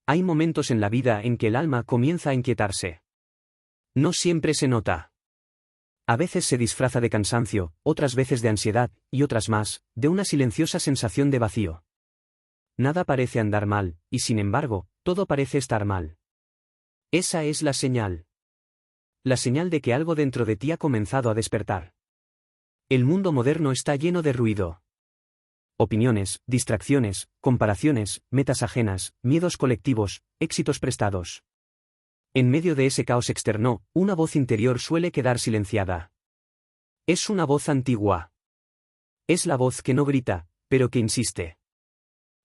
Hay momentos en la vida en que el alma comienza a inquietarse. No siempre se nota. A veces se disfraza de cansancio, otras veces de ansiedad, y otras más, de una silenciosa sensación de vacío. Nada parece andar mal, y sin embargo, todo parece estar mal. Esa es la señal. La señal de que algo dentro de ti ha comenzado a despertar. El mundo moderno está lleno de ruido. Opiniones, distracciones, comparaciones, metas ajenas, miedos colectivos, éxitos prestados. En medio de ese caos externo, una voz interior suele quedar silenciada. Es una voz antigua. Es la voz que no grita, pero que insiste.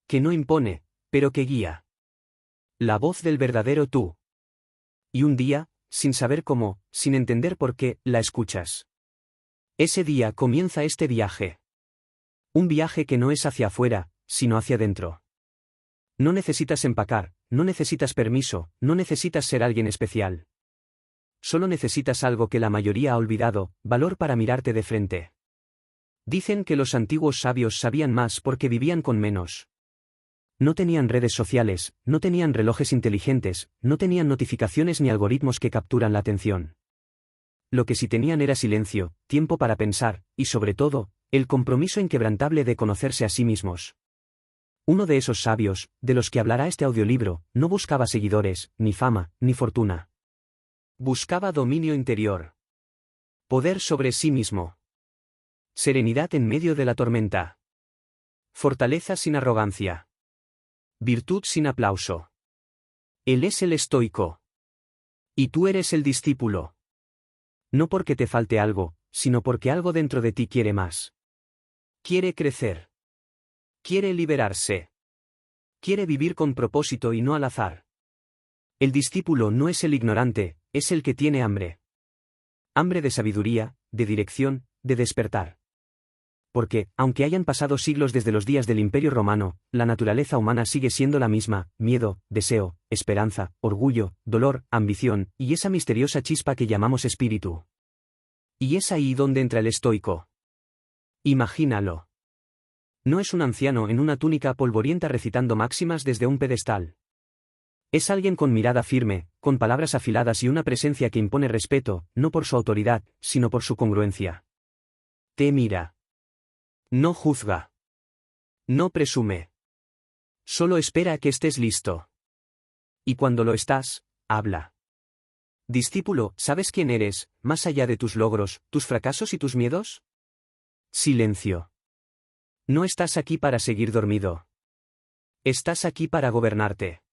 Que no impone, pero que guía. La voz del verdadero tú. Y un día, sin saber cómo, sin entender por qué, la escuchas. Ese día comienza este viaje. Un viaje que no es hacia afuera, sino hacia adentro. No necesitas empacar, no necesitas permiso, no necesitas ser alguien especial. Solo necesitas algo que la mayoría ha olvidado, valor para mirarte de frente. Dicen que los antiguos sabios sabían más porque vivían con menos. No tenían redes sociales, no tenían relojes inteligentes, no tenían notificaciones ni algoritmos que capturan la atención. Lo que sí tenían era silencio, tiempo para pensar, y sobre todo, el compromiso inquebrantable de conocerse a sí mismos. Uno de esos sabios, de los que hablará este audiolibro, no buscaba seguidores, ni fama, ni fortuna. Buscaba dominio interior. Poder sobre sí mismo. Serenidad en medio de la tormenta. Fortaleza sin arrogancia. Virtud sin aplauso. Él es el estoico. Y tú eres el discípulo. No porque te falte algo, sino porque algo dentro de ti quiere más. Quiere crecer. Quiere liberarse. Quiere vivir con propósito y no al azar. El discípulo no es el ignorante, es el que tiene hambre. Hambre de sabiduría, de dirección, de despertar. Porque, aunque hayan pasado siglos desde los días del Imperio Romano, la naturaleza humana sigue siendo la misma: miedo, deseo, esperanza, orgullo, dolor, ambición, y esa misteriosa chispa que llamamos espíritu. Y es ahí donde entra el estoico. Imagínalo. No es un anciano en una túnica polvorienta recitando máximas desde un pedestal. Es alguien con mirada firme, con palabras afiladas y una presencia que impone respeto, no por su autoridad, sino por su congruencia. Te mira. No juzga. No presume. Solo espera a que estés listo. Y cuando lo estás, habla. Discípulo, ¿sabes quién eres, más allá de tus logros, tus fracasos y tus miedos? Silencio. No estás aquí para seguir dormido. Estás aquí para gobernarte.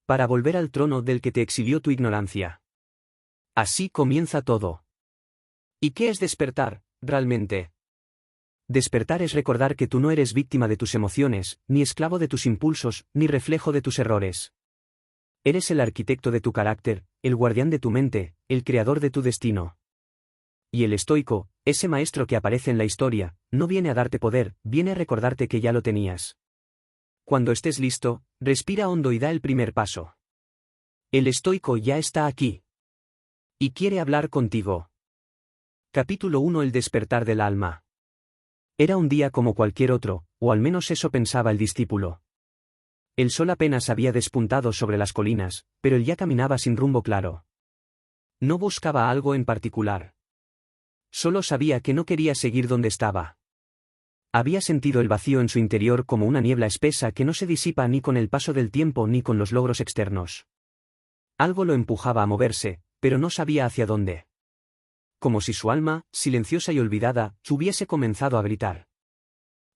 Para volver al trono del que te exilió tu ignorancia. Así comienza todo. ¿Y qué es despertar, realmente? Despertar es recordar que tú no eres víctima de tus emociones, ni esclavo de tus impulsos, ni reflejo de tus errores. Eres el arquitecto de tu carácter, el guardián de tu mente, el creador de tu destino. Y el estoico, ese maestro que aparece en la historia, no viene a darte poder, viene a recordarte que ya lo tenías. Cuando estés listo, respira hondo y da el primer paso. El estoico ya está aquí. Y quiere hablar contigo. Capítulo 1: El despertar del alma. Era un día como cualquier otro, o al menos eso pensaba el discípulo. El sol apenas había despuntado sobre las colinas, pero él ya caminaba sin rumbo claro. No buscaba algo en particular. Solo sabía que no quería seguir donde estaba. Había sentido el vacío en su interior como una niebla espesa que no se disipa ni con el paso del tiempo ni con los logros externos. Algo lo empujaba a moverse, pero no sabía hacia dónde. Como si su alma, silenciosa y olvidada, hubiese comenzado a gritar.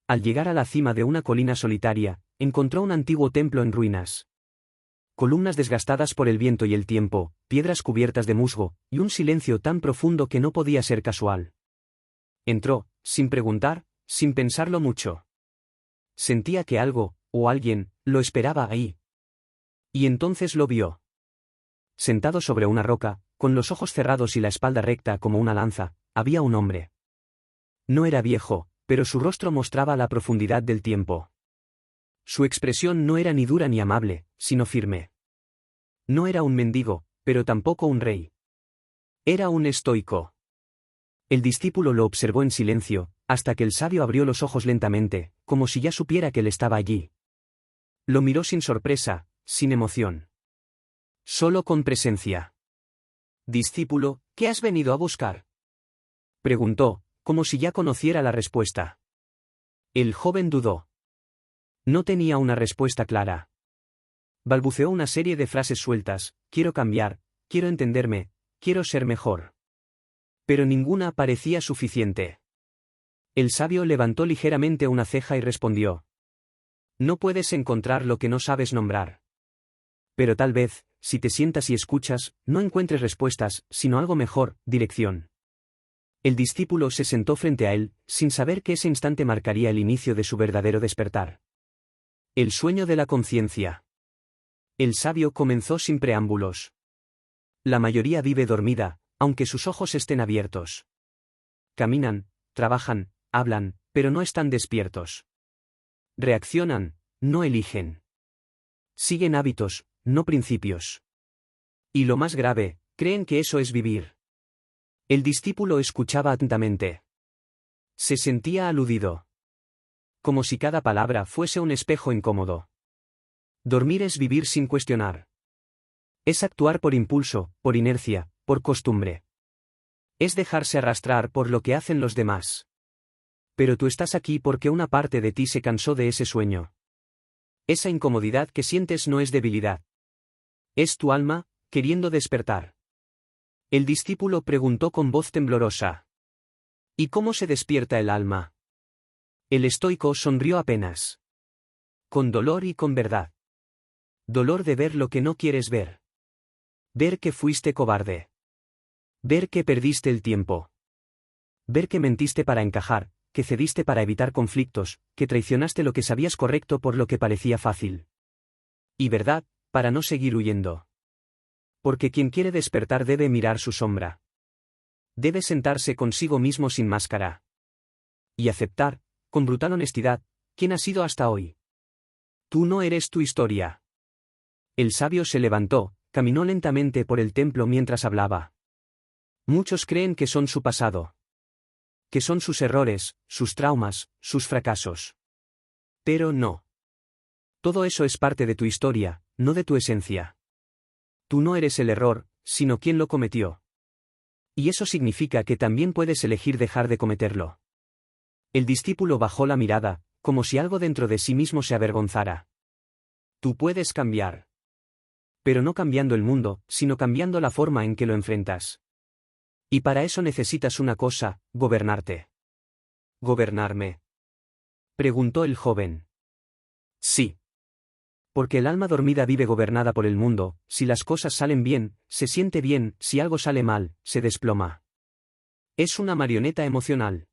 Al llegar a la cima de una colina solitaria, encontró un antiguo templo en ruinas. Columnas desgastadas por el viento y el tiempo, piedras cubiertas de musgo, y un silencio tan profundo que no podía ser casual. Entró, sin preguntar, sin pensarlo mucho. Sentía que algo, o alguien, lo esperaba ahí. Y entonces lo vio. Sentado sobre una roca, con los ojos cerrados y la espalda recta como una lanza, había un hombre. No era viejo, pero su rostro mostraba la profundidad del tiempo. Su expresión no era ni dura ni amable, sino firme. No era un mendigo, pero tampoco un rey. Era un estoico. El discípulo lo observó en silencio, hasta que el sabio abrió los ojos lentamente, como si ya supiera que él estaba allí. Lo miró sin sorpresa, sin emoción. Solo con presencia. Discípulo, ¿qué has venido a buscar? Preguntó, como si ya conociera la respuesta. El joven dudó. No tenía una respuesta clara. Balbuceó una serie de frases sueltas: quiero cambiar, quiero entenderme, quiero ser mejor. Pero ninguna parecía suficiente. El sabio levantó ligeramente una ceja y respondió: no puedes encontrar lo que no sabes nombrar. Pero tal vez, si te sientas y escuchas, no encuentres respuestas, sino algo mejor, dirección. El discípulo se sentó frente a él, sin saber que ese instante marcaría el inicio de su verdadero despertar. El sueño de la conciencia. El sabio comenzó sin preámbulos. La mayoría vive dormida, aunque sus ojos estén abiertos. Caminan, trabajan, hablan, pero no están despiertos. Reaccionan, no eligen. Siguen hábitos, no principios. Y lo más grave, creen que eso es vivir. El discípulo escuchaba atentamente. Se sentía aludido. Como si cada palabra fuese un espejo incómodo. Dormir es vivir sin cuestionar. Es actuar por impulso, por inercia, por costumbre. Es dejarse arrastrar por lo que hacen los demás. Pero tú estás aquí porque una parte de ti se cansó de ese sueño. Esa incomodidad que sientes no es debilidad. Es tu alma, queriendo despertar. El discípulo preguntó con voz temblorosa. ¿Y cómo se despierta el alma? El estoico sonrió apenas. Con dolor y con verdad. Dolor de ver lo que no quieres ver. Ver que fuiste cobarde. Ver que perdiste el tiempo. Ver que mentiste para encajar, que cediste para evitar conflictos, que traicionaste lo que sabías correcto por lo que parecía fácil. Y verdad, para no seguir huyendo. Porque quien quiere despertar debe mirar su sombra. Debe sentarse consigo mismo sin máscara. Y aceptar, con brutal honestidad, quién has sido hasta hoy. Tú no eres tu historia. El sabio se levantó, caminó lentamente por el templo mientras hablaba. Muchos creen que son su pasado. Que son sus errores, sus traumas, sus fracasos. Pero no. Todo eso es parte de tu historia, no de tu esencia. Tú no eres el error, sino quien lo cometió. Y eso significa que también puedes elegir dejar de cometerlo. El discípulo bajó la mirada, como si algo dentro de sí mismo se avergonzara. Tú puedes cambiar. Pero no cambiando el mundo, sino cambiando la forma en que lo enfrentas. Y para eso necesitas una cosa: gobernarte. ¿Gobernarme?, preguntó el joven. Sí. Porque el alma dormida vive gobernada por el mundo: si las cosas salen bien, se siente bien; si algo sale mal, se desploma. Es una marioneta emocional.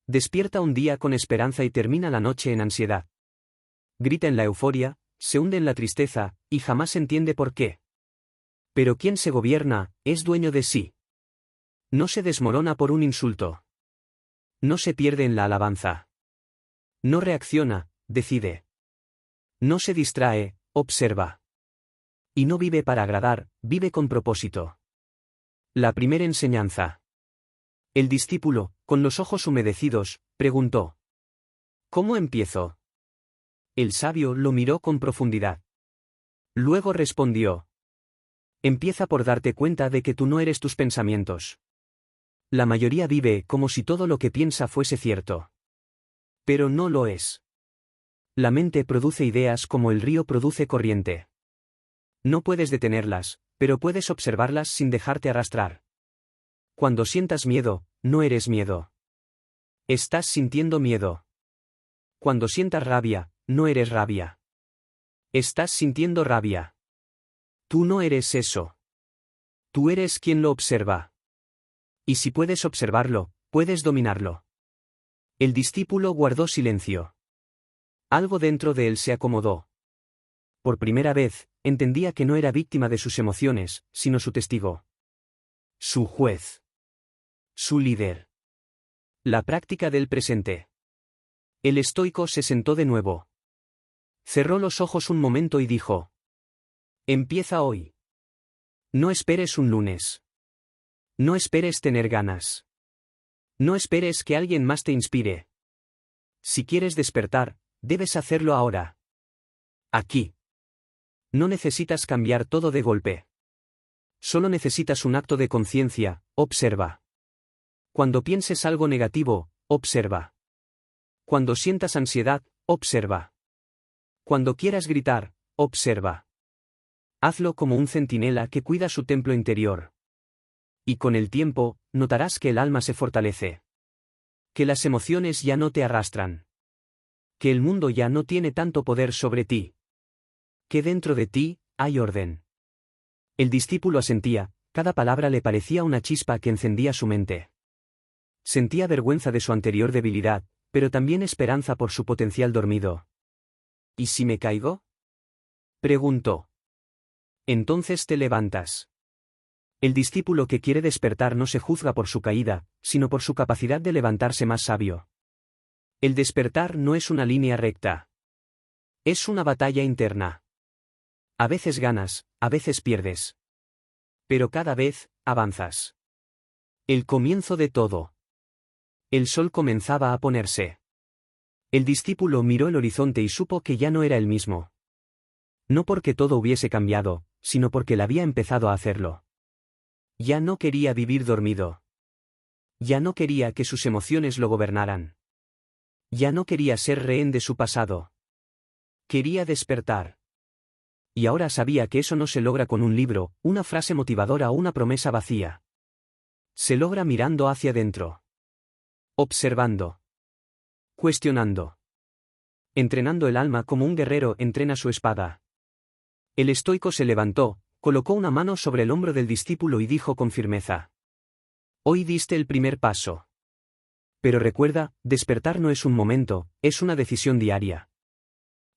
Despierta un día con esperanza y termina la noche en ansiedad. Grita en la euforia, se hunde en la tristeza, y jamás entiende por qué. Pero quien se gobierna, es dueño de sí. No se desmorona por un insulto. No se pierde en la alabanza. No reacciona, decide. No se distrae, observa. Y no vive para agradar, vive con propósito. La primera enseñanza. El discípulo, con los ojos humedecidos, preguntó: ¿cómo empiezo? El sabio lo miró con profundidad. Luego respondió: empieza por darte cuenta de que tú no eres tus pensamientos. La mayoría vive como si todo lo que piensa fuese cierto. Pero no lo es. La mente produce ideas como el río produce corriente. No puedes detenerlas, pero puedes observarlas sin dejarte arrastrar. Cuando sientas miedo, no eres miedo. Estás sintiendo miedo. Cuando sientas rabia, no eres rabia. Estás sintiendo rabia. Tú no eres eso. Tú eres quien lo observa. Y si puedes observarlo, puedes dominarlo. El discípulo guardó silencio. Algo dentro de él se acomodó. Por primera vez, entendía que no era víctima de sus emociones, sino su testigo. Su juez. Su líder. La práctica del presente. El estoico se sentó de nuevo. Cerró los ojos un momento y dijo: empieza hoy. No esperes un lunes. No esperes tener ganas. No esperes que alguien más te inspire. Si quieres despertar, debes hacerlo ahora. Aquí. No necesitas cambiar todo de golpe. Solo necesitas un acto de conciencia, observa. Cuando pienses algo negativo, observa. Cuando sientas ansiedad, observa. Cuando quieras gritar, observa. Hazlo como un centinela que cuida su templo interior. Y con el tiempo, notarás que el alma se fortalece. Que las emociones ya no te arrastran. Que el mundo ya no tiene tanto poder sobre ti. Que dentro de ti, hay orden. El discípulo asentía, cada palabra le parecía una chispa que encendía su mente. Sentía vergüenza de su anterior debilidad, pero también esperanza por su potencial dormido. ¿Y si me caigo?, preguntó. Entonces te levantas. El discípulo que quiere despertar no se juzga por su caída, sino por su capacidad de levantarse más sabio. El despertar no es una línea recta. Es una batalla interna. A veces ganas, a veces pierdes. Pero cada vez, avanzas. El comienzo de todo. El sol comenzaba a ponerse. El discípulo miró el horizonte y supo que ya no era el mismo. No porque todo hubiese cambiado, sino porque él había empezado a hacerlo. Ya no quería vivir dormido. Ya no quería que sus emociones lo gobernaran. Ya no quería ser rehén de su pasado. Quería despertar. Y ahora sabía que eso no se logra con un libro, una frase motivadora o una promesa vacía. Se logra mirando hacia adentro. Observando. Cuestionando. Entrenando el alma como un guerrero entrena su espada. El estoico se levantó, colocó una mano sobre el hombro del discípulo y dijo con firmeza: Hoy diste el primer paso. Pero recuerda, despertar no es un momento, es una decisión diaria.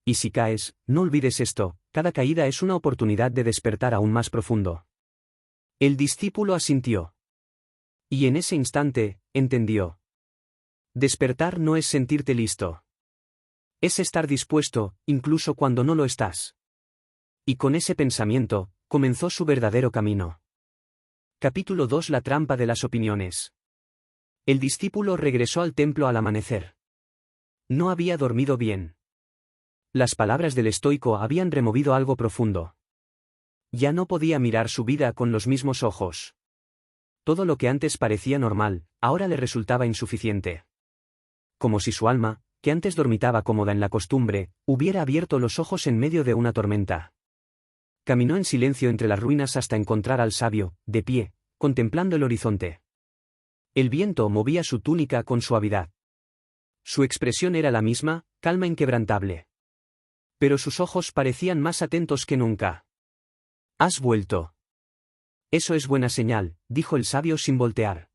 Y si caes, no olvides esto, cada caída es una oportunidad de despertar aún más profundo. El discípulo asintió. Y en ese instante, entendió. Despertar no es sentirte listo. Es estar dispuesto, incluso cuando no lo estás. Y con ese pensamiento, comenzó su verdadero camino. Capítulo 2: La trampa de las opiniones. El discípulo regresó al templo al amanecer. No había dormido bien. Las palabras del estoico habían removido algo profundo. Ya no podía mirar su vida con los mismos ojos. Todo lo que antes parecía normal, ahora le resultaba insuficiente. Como si su alma, que antes dormitaba cómoda en la costumbre, hubiera abierto los ojos en medio de una tormenta. Caminó en silencio entre las ruinas hasta encontrar al sabio, de pie, contemplando el horizonte. El viento movía su túnica con suavidad. Su expresión era la misma, calma inquebrantable. Pero sus ojos parecían más atentos que nunca. ¿Has vuelto? Eso es buena señal, dijo el sabio sin voltear.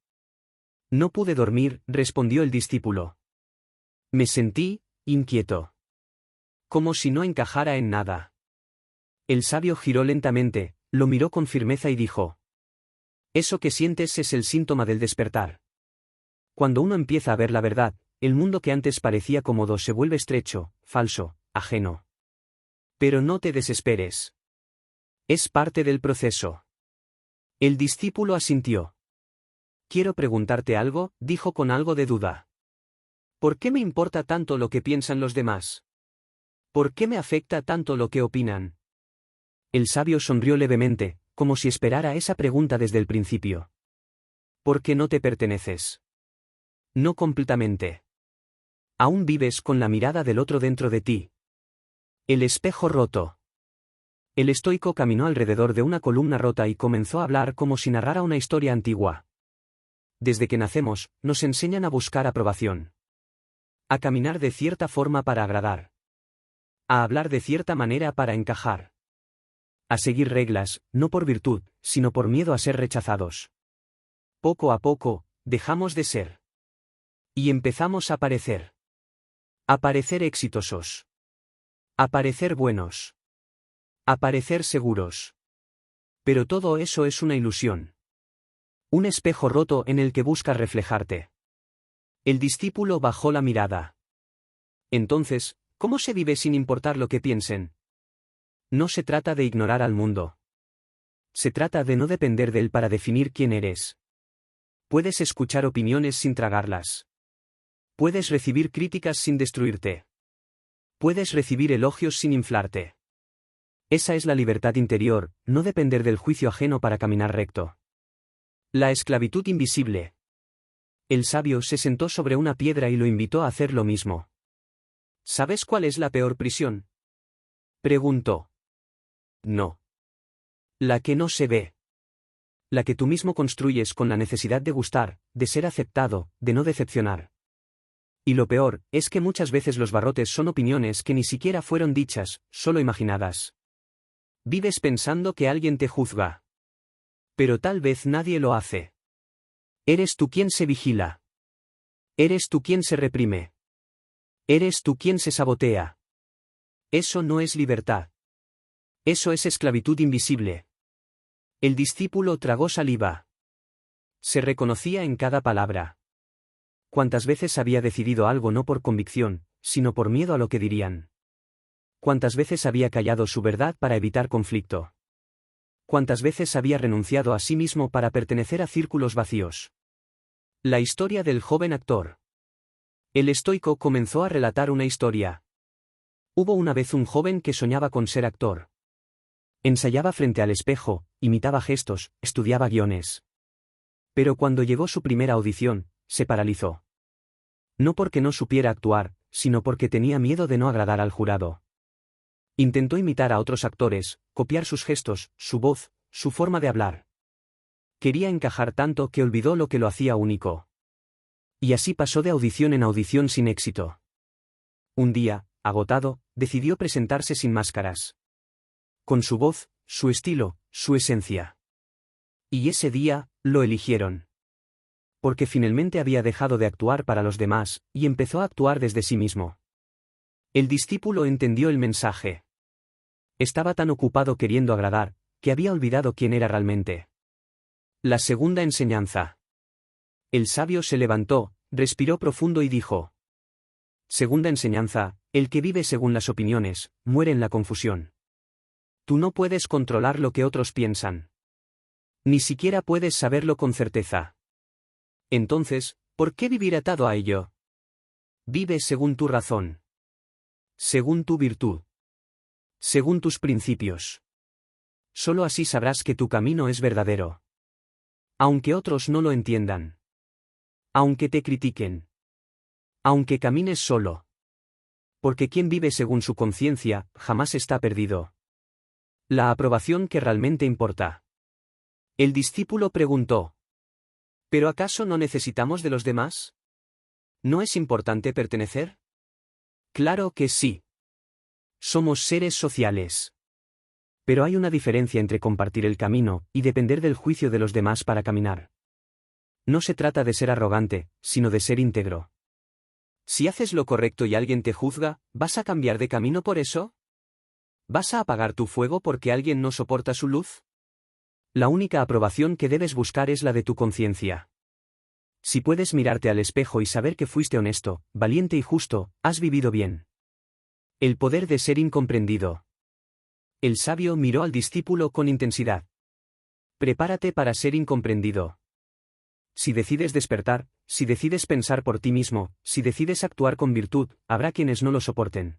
No pude dormir, respondió el discípulo. Me sentí inquieto. Como si no encajara en nada. El sabio giró lentamente, lo miró con firmeza y dijo: Eso que sientes es el síntoma del despertar. Cuando uno empieza a ver la verdad, el mundo que antes parecía cómodo se vuelve estrecho, falso, ajeno. Pero no te desesperes. Es parte del proceso. El discípulo asintió. Quiero preguntarte algo, dijo con algo de duda. ¿Por qué me importa tanto lo que piensan los demás? ¿Por qué me afecta tanto lo que opinan? El sabio sonrió levemente, como si esperara esa pregunta desde el principio. Porque no te perteneces. No completamente. Aún vives con la mirada del otro dentro de ti. El espejo roto. El estoico caminó alrededor de una columna rota y comenzó a hablar como si narrara una historia antigua. Desde que nacemos, nos enseñan a buscar aprobación. A caminar de cierta forma para agradar. A hablar de cierta manera para encajar. A seguir reglas, no por virtud, sino por miedo a ser rechazados. Poco a poco, dejamos de ser. Y empezamos a parecer. A parecer exitosos. A parecer buenos. A parecer seguros. Pero todo eso es una ilusión. Un espejo roto en el que buscas reflejarte. El discípulo bajó la mirada. Entonces, ¿cómo se vive sin importar lo que piensen? No se trata de ignorar al mundo. Se trata de no depender de él para definir quién eres. Puedes escuchar opiniones sin tragarlas. Puedes recibir críticas sin destruirte. Puedes recibir elogios sin inflarte. Esa es la libertad interior, no depender del juicio ajeno para caminar recto. La esclavitud invisible. El sabio se sentó sobre una piedra y lo invitó a hacer lo mismo. ¿Sabes cuál es la peor prisión? Preguntó. No. La que no se ve. La que tú mismo construyes con la necesidad de gustar, de ser aceptado, de no decepcionar. Y lo peor, es que muchas veces los barrotes son opiniones que ni siquiera fueron dichas, solo imaginadas. Vives pensando que alguien te juzga. Pero tal vez nadie lo hace. Eres tú quien se vigila. Eres tú quien se reprime. Eres tú quien se sabotea. Eso no es libertad. Eso es esclavitud invisible. El discípulo tragó saliva. Se reconocía en cada palabra. ¿Cuántas veces había decidido algo no por convicción, sino por miedo a lo que dirían? ¿Cuántas veces había callado su verdad para evitar conflicto? ¿Cuántas veces había renunciado a sí mismo para pertenecer a círculos vacíos? La historia del joven actor. El estoico comenzó a relatar una historia. Hubo una vez un joven que soñaba con ser actor. Ensayaba frente al espejo, imitaba gestos, estudiaba guiones. Pero cuando llegó su primera audición, se paralizó. No porque no supiera actuar, sino porque tenía miedo de no agradar al jurado. Intentó imitar a otros actores, copiar sus gestos, su voz, su forma de hablar. Quería encajar tanto que olvidó lo que lo hacía único. Y así pasó de audición en audición sin éxito. Un día, agotado, decidió presentarse sin máscaras. Con su voz, su estilo, su esencia. Y ese día, lo eligieron. Porque finalmente había dejado de actuar para los demás, y empezó a actuar desde sí mismo. El discípulo entendió el mensaje. Estaba tan ocupado queriendo agradar, que había olvidado quién era realmente. La segunda enseñanza. El sabio se levantó, respiró profundo y dijo. Segunda enseñanza, el que vive según las opiniones, muere en la confusión. Tú no puedes controlar lo que otros piensan. Ni siquiera puedes saberlo con certeza. Entonces, ¿por qué vivir atado a ello? Vive según tu razón. Según tu virtud. Según tus principios. Solo así sabrás que tu camino es verdadero. Aunque otros no lo entiendan. Aunque te critiquen. Aunque camines solo. Porque quien vive según su conciencia, jamás está perdido. La aprobación que realmente importa. El discípulo preguntó. ¿Pero acaso no necesitamos de los demás? ¿No es importante pertenecer? Claro que sí. Somos seres sociales. Pero hay una diferencia entre compartir el camino y depender del juicio de los demás para caminar. No se trata de ser arrogante, sino de ser íntegro. Si haces lo correcto y alguien te juzga, ¿vas a cambiar de camino por eso? ¿Vas a apagar tu fuego porque alguien no soporta su luz? La única aprobación que debes buscar es la de tu conciencia. Si puedes mirarte al espejo y saber que fuiste honesto, valiente y justo, has vivido bien. El poder de ser incomprendido. El sabio miró al discípulo con intensidad. Prepárate para ser incomprendido. Si decides despertar, si decides pensar por ti mismo, si decides actuar con virtud, habrá quienes no lo soporten.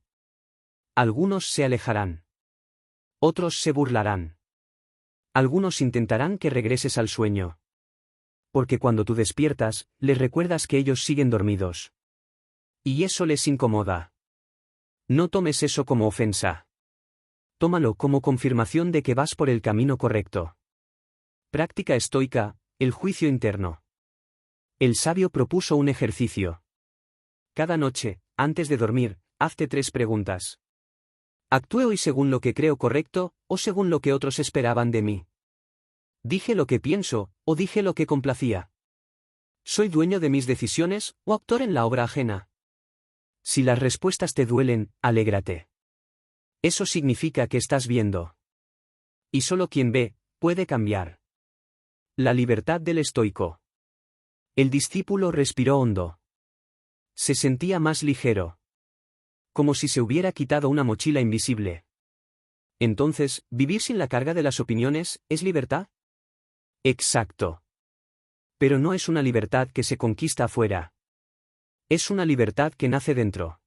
Algunos se alejarán. Otros se burlarán. Algunos intentarán que regreses al sueño. Porque cuando tú despiertas, les recuerdas que ellos siguen dormidos. Y eso les incomoda. No tomes eso como ofensa. Tómalo como confirmación de que vas por el camino correcto. Práctica estoica, el juicio interno. El sabio propuso un ejercicio. Cada noche, antes de dormir, hazte 3 preguntas. ¿Actué hoy según lo que creo correcto, o según lo que otros esperaban de mí? ¿Dije lo que pienso, o dije lo que complacía? ¿Soy dueño de mis decisiones, o actor en la obra ajena? Si las respuestas te duelen, alégrate. Eso significa que estás viendo. Y solo quien ve, puede cambiar. La libertad del estoico. El discípulo respiró hondo. Se sentía más ligero. Como si se hubiera quitado una mochila invisible. Entonces, ¿vivir sin la carga de las opiniones, es libertad? Exacto. Pero no es una libertad que se conquista afuera. Es una libertad que nace dentro.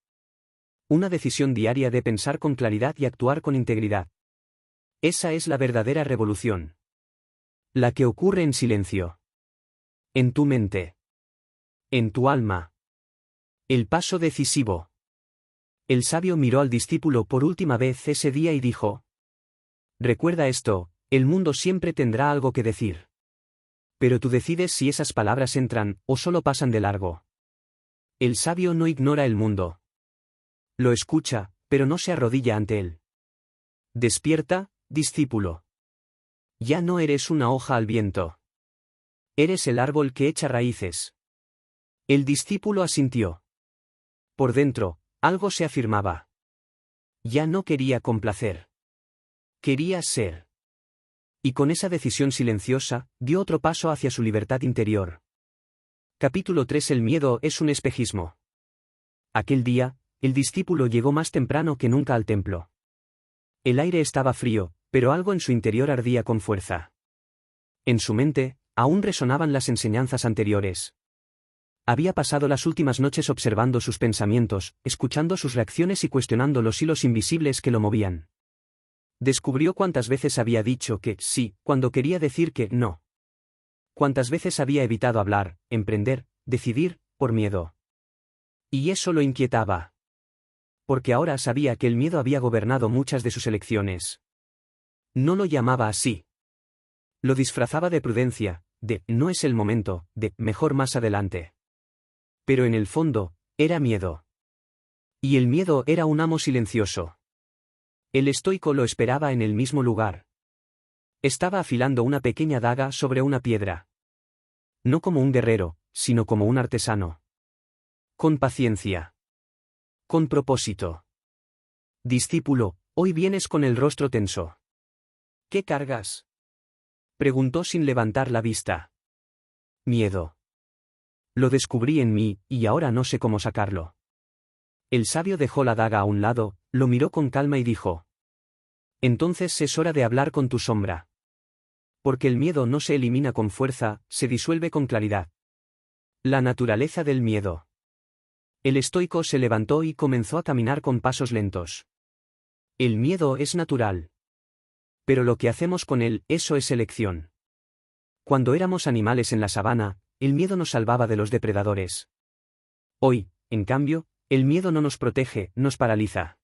Una decisión diaria de pensar con claridad y actuar con integridad. Esa es la verdadera revolución. La que ocurre en silencio. En tu mente. En tu alma. El paso decisivo. El sabio miró al discípulo por última vez ese día y dijo: recuerda esto, el mundo siempre tendrá algo que decir. Pero tú decides si esas palabras entran o solo pasan de largo. El sabio no ignora el mundo. Lo escucha, pero no se arrodilla ante él. Despierta, discípulo. Ya no eres una hoja al viento. Eres el árbol que echa raíces. El discípulo asintió. Por dentro, algo se afirmaba. Ya no quería complacer. Quería ser. Y con esa decisión silenciosa, dio otro paso hacia su libertad interior. Capítulo 3. El miedo es un espejismo. Aquel día, el discípulo llegó más temprano que nunca al templo. El aire estaba frío, pero algo en su interior ardía con fuerza. En su mente, aún resonaban las enseñanzas anteriores. Había pasado las últimas noches observando sus pensamientos, escuchando sus reacciones y cuestionando los hilos invisibles que lo movían. Descubrió cuántas veces había dicho que sí, cuando quería decir que no. Cuántas veces había evitado hablar, emprender, decidir, por miedo. Y eso lo inquietaba. Porque ahora sabía que el miedo había gobernado muchas de sus elecciones. No lo llamaba así. Lo disfrazaba de prudencia, de no es el momento, de mejor más adelante. Pero en el fondo, era miedo. Y el miedo era un amo silencioso. El estoico lo esperaba en el mismo lugar. Estaba afilando una pequeña daga sobre una piedra. No como un guerrero, sino como un artesano. Con paciencia. Con propósito. Discípulo, hoy vienes con el rostro tenso. ¿Qué cargas? Preguntó sin levantar la vista. Miedo. Lo descubrí en mí, y ahora no sé cómo sacarlo. El sabio dejó la daga a un lado, lo miró con calma y dijo: entonces es hora de hablar con tu sombra. Porque el miedo no se elimina con fuerza, se disuelve con claridad. La naturaleza del miedo. El estoico se levantó y comenzó a caminar con pasos lentos. El miedo es natural. Pero lo que hacemos con él, eso es elección. Cuando éramos animales en la sabana, el miedo nos salvaba de los depredadores. Hoy, en cambio, el miedo no nos protege, nos paraliza.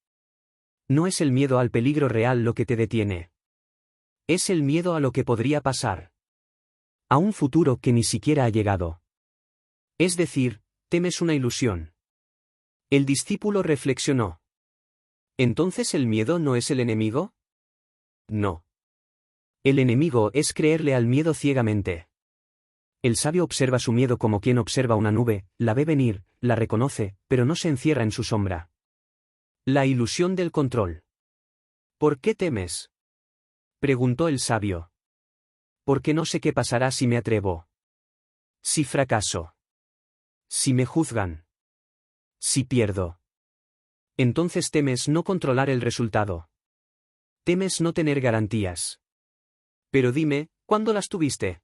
No es el miedo al peligro real lo que te detiene. Es el miedo a lo que podría pasar. A un futuro que ni siquiera ha llegado. Es decir, temes una ilusión. El discípulo reflexionó. ¿Entonces el miedo no es el enemigo? No. El enemigo es creerle al miedo ciegamente. El sabio observa su miedo como quien observa una nube, la ve venir, la reconoce, pero no se encierra en su sombra. La ilusión del control. ¿Por qué temes? Preguntó el sabio. Porque no sé qué pasará si me atrevo. Si fracaso. Si me juzgan. Si pierdo. Entonces temes no controlar el resultado. Temes no tener garantías. Pero dime, ¿cuándo las tuviste?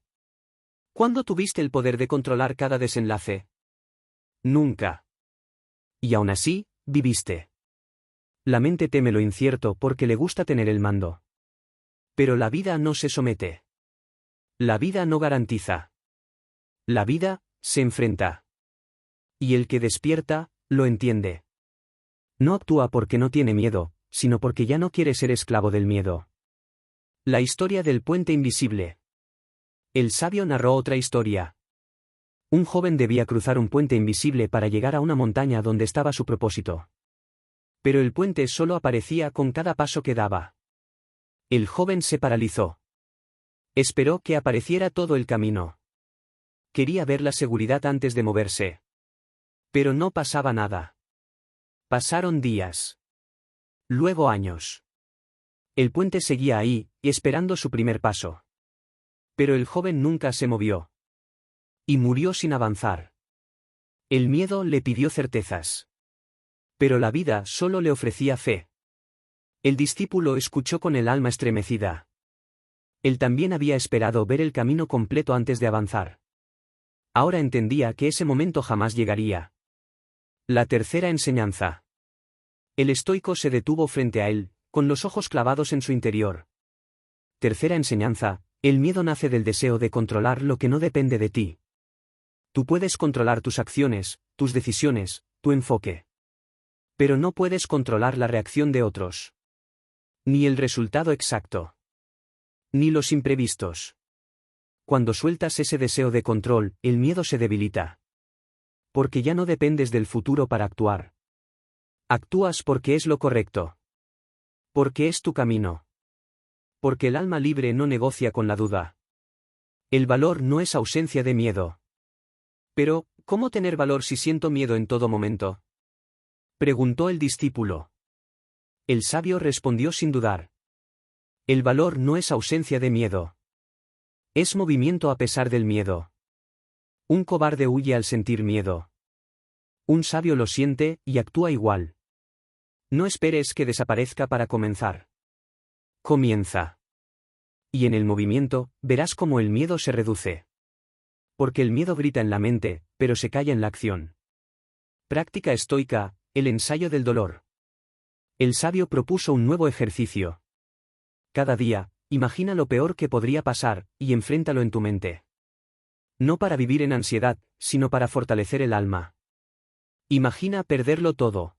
¿Cuándo tuviste el poder de controlar cada desenlace? Nunca. Y aún así, viviste. La mente teme lo incierto porque le gusta tener el mando. Pero la vida no se somete. La vida no garantiza. La vida, se enfrenta. Y el que despierta, lo entiende. No actúa porque no tiene miedo, sino porque ya no quiere ser esclavo del miedo. La historia del puente invisible. El sabio narró otra historia. Un joven debía cruzar un puente invisible para llegar a una montaña donde estaba su propósito. Pero el puente solo aparecía con cada paso que daba. El joven se paralizó. Esperó que apareciera todo el camino. Quería ver la seguridad antes de moverse. Pero no pasaba nada. Pasaron días. Luego años. El puente seguía ahí, esperando su primer paso. Pero el joven nunca se movió. Y murió sin avanzar. El miedo le pidió certezas. Pero la vida solo le ofrecía fe. El discípulo escuchó con el alma estremecida. Él también había esperado ver el camino completo antes de avanzar. Ahora entendía que ese momento jamás llegaría. La tercera enseñanza. El estoico se detuvo frente a él, con los ojos clavados en su interior. Tercera enseñanza, el miedo nace del deseo de controlar lo que no depende de ti. Tú puedes controlar tus acciones, tus decisiones, tu enfoque. Pero no puedes controlar la reacción de otros. Ni el resultado exacto. Ni los imprevistos. Cuando sueltas ese deseo de control, el miedo se debilita. Porque ya no dependes del futuro para actuar. Actúas porque es lo correcto. Porque es tu camino. Porque el alma libre no negocia con la duda. El valor no es ausencia de miedo. Pero, ¿cómo tener valor si siento miedo en todo momento? Preguntó el discípulo. El sabio respondió sin dudar. El valor no es ausencia de miedo. Es movimiento a pesar del miedo. Un cobarde huye al sentir miedo. Un sabio lo siente y actúa igual. No esperes que desaparezca para comenzar. Comienza. Y en el movimiento, verás cómo el miedo se reduce. Porque el miedo grita en la mente, pero se calla en la acción. Práctica estoica, el ensayo del dolor. El sabio propuso un nuevo ejercicio. Cada día, imagina lo peor que podría pasar, y enfréntalo en tu mente. No para vivir en ansiedad, sino para fortalecer el alma. Imagina perderlo todo.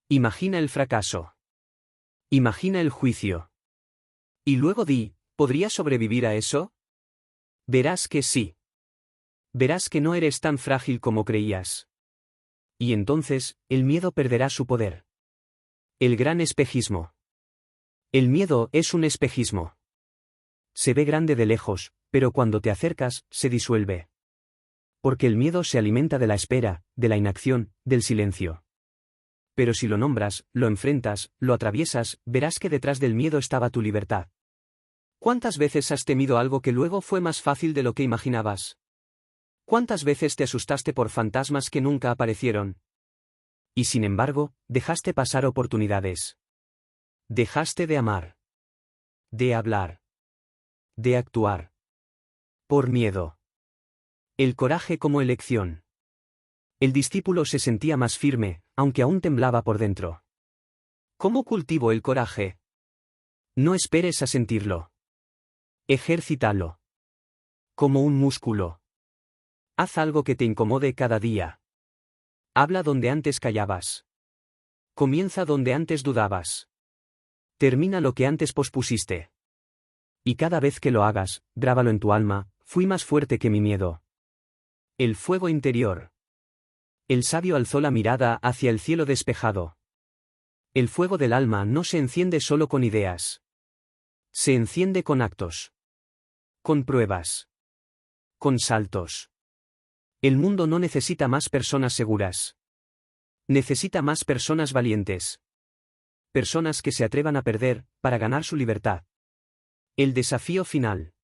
Imagina el fracaso. Imagina el juicio. Y luego di, ¿podría sobrevivir a eso? Verás que sí. Verás que no eres tan frágil como creías. Y entonces, el miedo perderá su poder. El gran espejismo. El miedo es un espejismo. Se ve grande de lejos, pero cuando te acercas, se disuelve. Porque el miedo se alimenta de la espera, de la inacción, del silencio. Pero si lo nombras, lo enfrentas, lo atraviesas, verás que detrás del miedo estaba tu libertad. ¿Cuántas veces has temido algo que luego fue más fácil de lo que imaginabas? ¿Cuántas veces te asustaste por fantasmas que nunca aparecieron? Y sin embargo, dejaste pasar oportunidades. Dejaste de amar. De hablar. De actuar. Por miedo. El coraje como elección. El discípulo se sentía más firme, aunque aún temblaba por dentro. ¿Cómo cultivo el coraje? No esperes a sentirlo. Ejércitalo. Como un músculo. Haz algo que te incomode cada día. Habla donde antes callabas. Comienza donde antes dudabas. Termina lo que antes pospusiste. Y cada vez que lo hagas, grábalo en tu alma, fui más fuerte que mi miedo. El fuego interior. El sabio alzó la mirada hacia el cielo despejado. El fuego del alma no se enciende solo con ideas. Se enciende con actos. Con pruebas. Con saltos. El mundo no necesita más personas seguras. Necesita más personas valientes. Personas que se atrevan a perder, para ganar su libertad. El desafío final.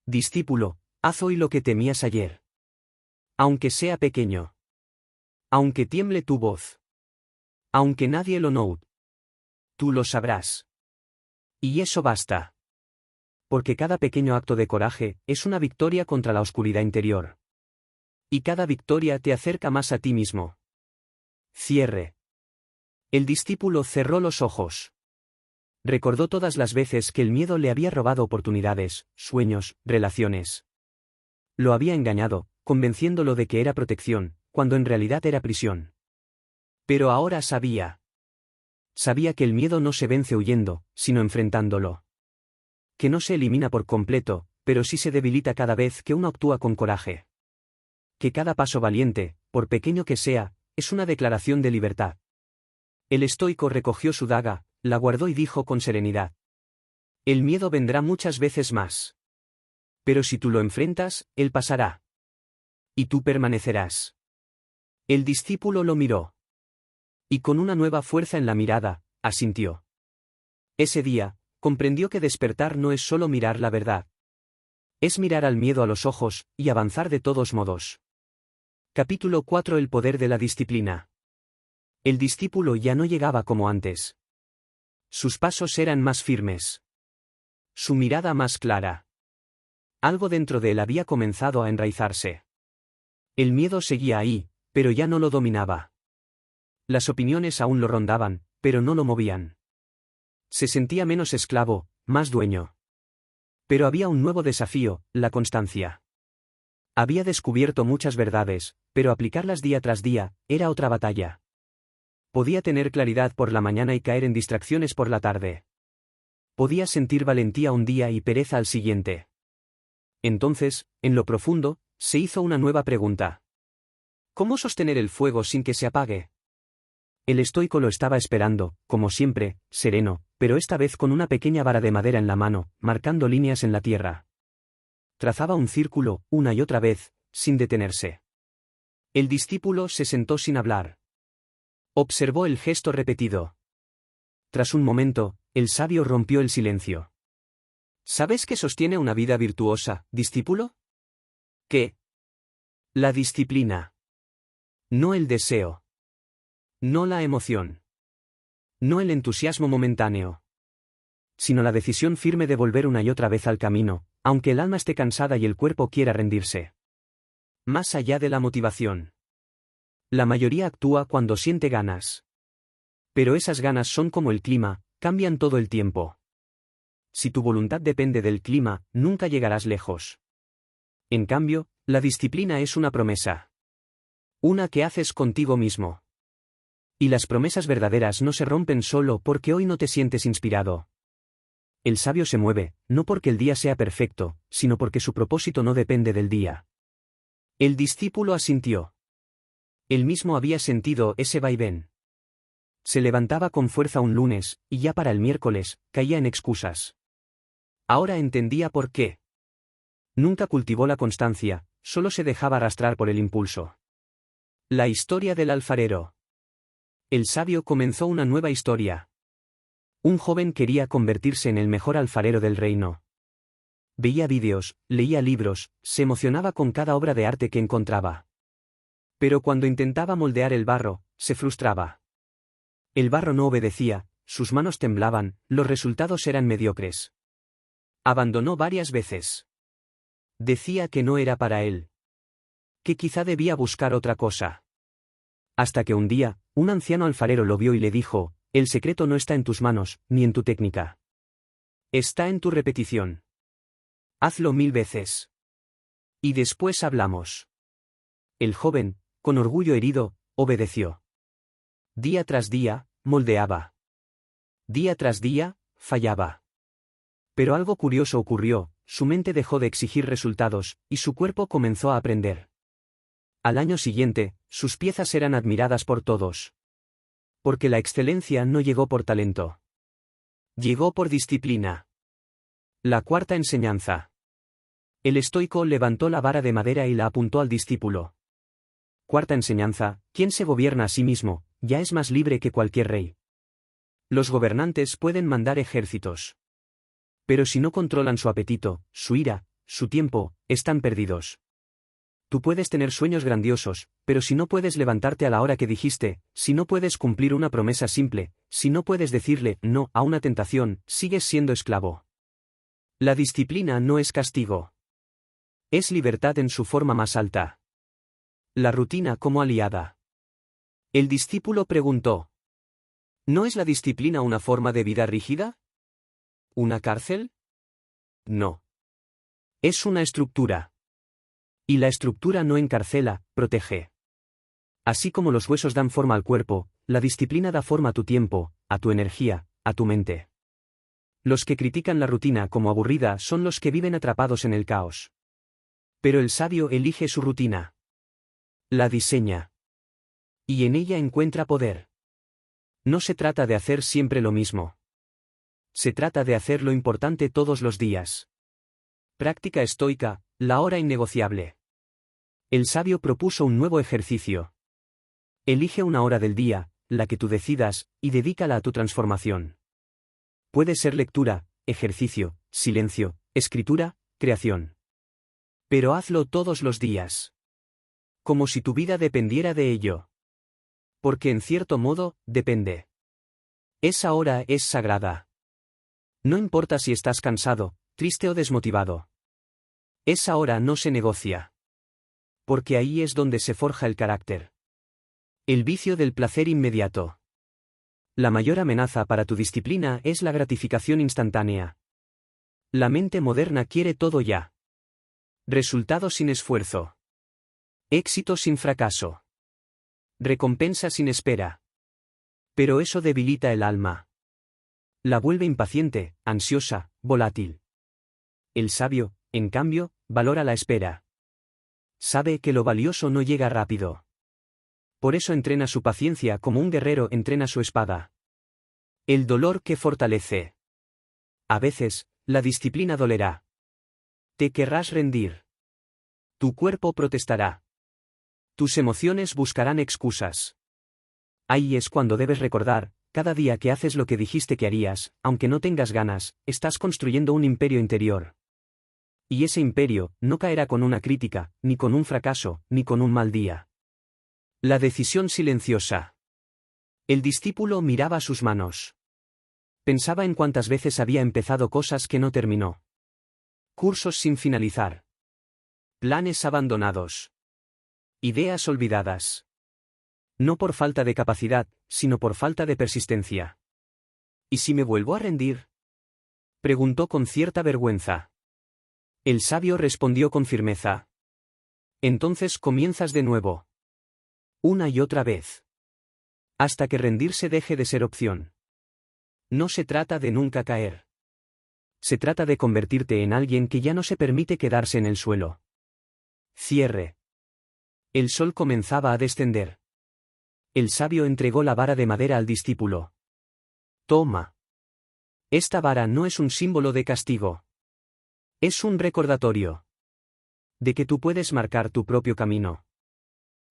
Discípulo, haz hoy lo que temías ayer. Aunque sea pequeño. Aunque tiemble tu voz. Aunque nadie lo note. Tú lo sabrás. Y eso basta. Porque cada pequeño acto de coraje es una victoria contra la oscuridad interior. Y cada victoria te acerca más a ti mismo. Cierre. El discípulo cerró los ojos. Recordó todas las veces que el miedo le había robado oportunidades, sueños, relaciones. Lo había engañado, convenciéndolo de que era protección, cuando en realidad era prisión. Pero ahora sabía. Sabía que el miedo no se vence huyendo, sino enfrentándolo. Que no se elimina por completo, pero sí se debilita cada vez que uno actúa con coraje. Que cada paso valiente, por pequeño que sea, es una declaración de libertad. El estoico recogió su daga, la guardó y dijo con serenidad: el miedo vendrá muchas veces más. Pero si tú lo enfrentas, él pasará. Y tú permanecerás. El discípulo lo miró. Y con una nueva fuerza en la mirada, asintió. Ese día, comprendió que despertar no es solo mirar la verdad. Es mirar al miedo a los ojos, y avanzar de todos modos. Capítulo 4. El poder de la disciplina. El discípulo ya no llegaba como antes. Sus pasos eran más firmes. Su mirada más clara. Algo dentro de él había comenzado a enraizarse. El miedo seguía ahí, pero ya no lo dominaba. Las opiniones aún lo rondaban, pero no lo movían. Se sentía menos esclavo, más dueño. Pero había un nuevo desafío, la constancia. Había descubierto muchas verdades, pero aplicarlas día tras día, era otra batalla. Podía tener claridad por la mañana y caer en distracciones por la tarde. Podía sentir valentía un día y pereza al siguiente. Entonces, en lo profundo, se hizo una nueva pregunta. ¿Cómo sostener el fuego sin que se apague? El estoico lo estaba esperando, como siempre, sereno, pero esta vez con una pequeña vara de madera en la mano, marcando líneas en la tierra. Trazaba un círculo, una y otra vez, sin detenerse. El discípulo se sentó sin hablar. Observó el gesto repetido. Tras un momento, el sabio rompió el silencio. ¿Sabes qué sostiene una vida virtuosa, discípulo? ¿Qué? La disciplina. No el deseo. No la emoción. No el entusiasmo momentáneo. Sino la decisión firme de volver una y otra vez al camino, aunque el alma esté cansada y el cuerpo quiera rendirse. Más allá de la motivación. La mayoría actúa cuando siente ganas. Pero esas ganas son como el clima, cambian todo el tiempo. Si tu voluntad depende del clima, nunca llegarás lejos. En cambio, la disciplina es una promesa. Una que haces contigo mismo. Y las promesas verdaderas no se rompen solo porque hoy no te sientes inspirado. El sabio se mueve, no porque el día sea perfecto, sino porque su propósito no depende del día. El discípulo asintió. Él mismo había sentido ese vaivén. Se levantaba con fuerza un lunes, y ya para el miércoles, caía en excusas. Ahora entendía por qué. Nunca cultivó la constancia, solo se dejaba arrastrar por el impulso. La historia del alfarero. El sabio comenzó una nueva historia. Un joven quería convertirse en el mejor alfarero del reino. Veía vídeos, leía libros, se emocionaba con cada obra de arte que encontraba. Pero cuando intentaba moldear el barro, se frustraba. El barro no obedecía, sus manos temblaban, los resultados eran mediocres. Abandonó varias veces. Decía que no era para él. Que quizá debía buscar otra cosa. Hasta que un día, un anciano alfarero lo vio y le dijo: el secreto no está en tus manos, ni en tu técnica. Está en tu repetición. Hazlo 1000 veces. Y después hablamos. El joven, con orgullo herido, obedeció. Día tras día, moldeaba. Día tras día, fallaba. Pero algo curioso ocurrió, su mente dejó de exigir resultados, y su cuerpo comenzó a aprender. Al año siguiente, sus piezas eran admiradas por todos. Porque la excelencia no llegó por talento. Llegó por disciplina. La cuarta enseñanza. El estoico levantó la vara de madera y la apuntó al discípulo. Cuarta enseñanza: quien se gobierna a sí mismo, ya es más libre que cualquier rey. Los gobernantes pueden mandar ejércitos. Pero si no controlan su apetito, su ira, su tiempo, están perdidos. Tú puedes tener sueños grandiosos, pero si no puedes levantarte a la hora que dijiste, si no puedes cumplir una promesa simple, si no puedes decirle no a una tentación, sigues siendo esclavo. La disciplina no es castigo. Es libertad en su forma más alta. La rutina como aliada. El discípulo preguntó: ¿no es la disciplina una forma de vida rígida? ¿Una cárcel? No. Es una estructura. Y la estructura no encarcela, protege. Así como los huesos dan forma al cuerpo, la disciplina da forma a tu tiempo, a tu energía, a tu mente. Los que critican la rutina como aburrida son los que viven atrapados en el caos. Pero el sabio elige su rutina. La diseña. Y en ella encuentra poder. No se trata de hacer siempre lo mismo. Se trata de hacer lo importante todos los días. Práctica estoica, la hora innegociable. El sabio propuso un nuevo ejercicio. Elige una hora del día, la que tú decidas, y dedícala a tu transformación. Puede ser lectura, ejercicio, silencio, escritura, creación. Pero hazlo todos los días. Como si tu vida dependiera de ello. Porque en cierto modo, depende. Esa hora es sagrada. No importa si estás cansado, triste o desmotivado. Esa hora no se negocia. Porque ahí es donde se forja el carácter. El vicio del placer inmediato. La mayor amenaza para tu disciplina es la gratificación instantánea. La mente moderna quiere todo ya. Resultado sin esfuerzo. Éxito sin fracaso. Recompensa sin espera. Pero eso debilita el alma. La vuelve impaciente, ansiosa, volátil. El sabio, en cambio, valora la espera. Sabe que lo valioso no llega rápido. Por eso entrena su paciencia como un guerrero entrena su espada. El dolor que fortalece. A veces, la disciplina dolerá. Te querrás rendir. Tu cuerpo protestará. Tus emociones buscarán excusas. Ahí es cuando debes recordar, cada día que haces lo que dijiste que harías, aunque no tengas ganas, estás construyendo un imperio interior. Y ese imperio no caerá con una crítica, ni con un fracaso, ni con un mal día. La decisión silenciosa. El discípulo miraba sus manos. Pensaba en cuántas veces había empezado cosas que no terminó. Cursos sin finalizar. Planes abandonados. Ideas olvidadas. No por falta de capacidad, sino por falta de persistencia. ¿Y si me vuelvo a rendir? Preguntó con cierta vergüenza. El sabio respondió con firmeza. Entonces comienzas de nuevo. Una y otra vez. Hasta que rendirse deje de ser opción. No se trata de nunca caer. Se trata de convertirte en alguien que ya no se permite quedarse en el suelo. Cierre. El sol comenzaba a descender. El sabio entregó la vara de madera al discípulo. Toma. Esta vara no es un símbolo de castigo. Es un recordatorio. De que tú puedes marcar tu propio camino.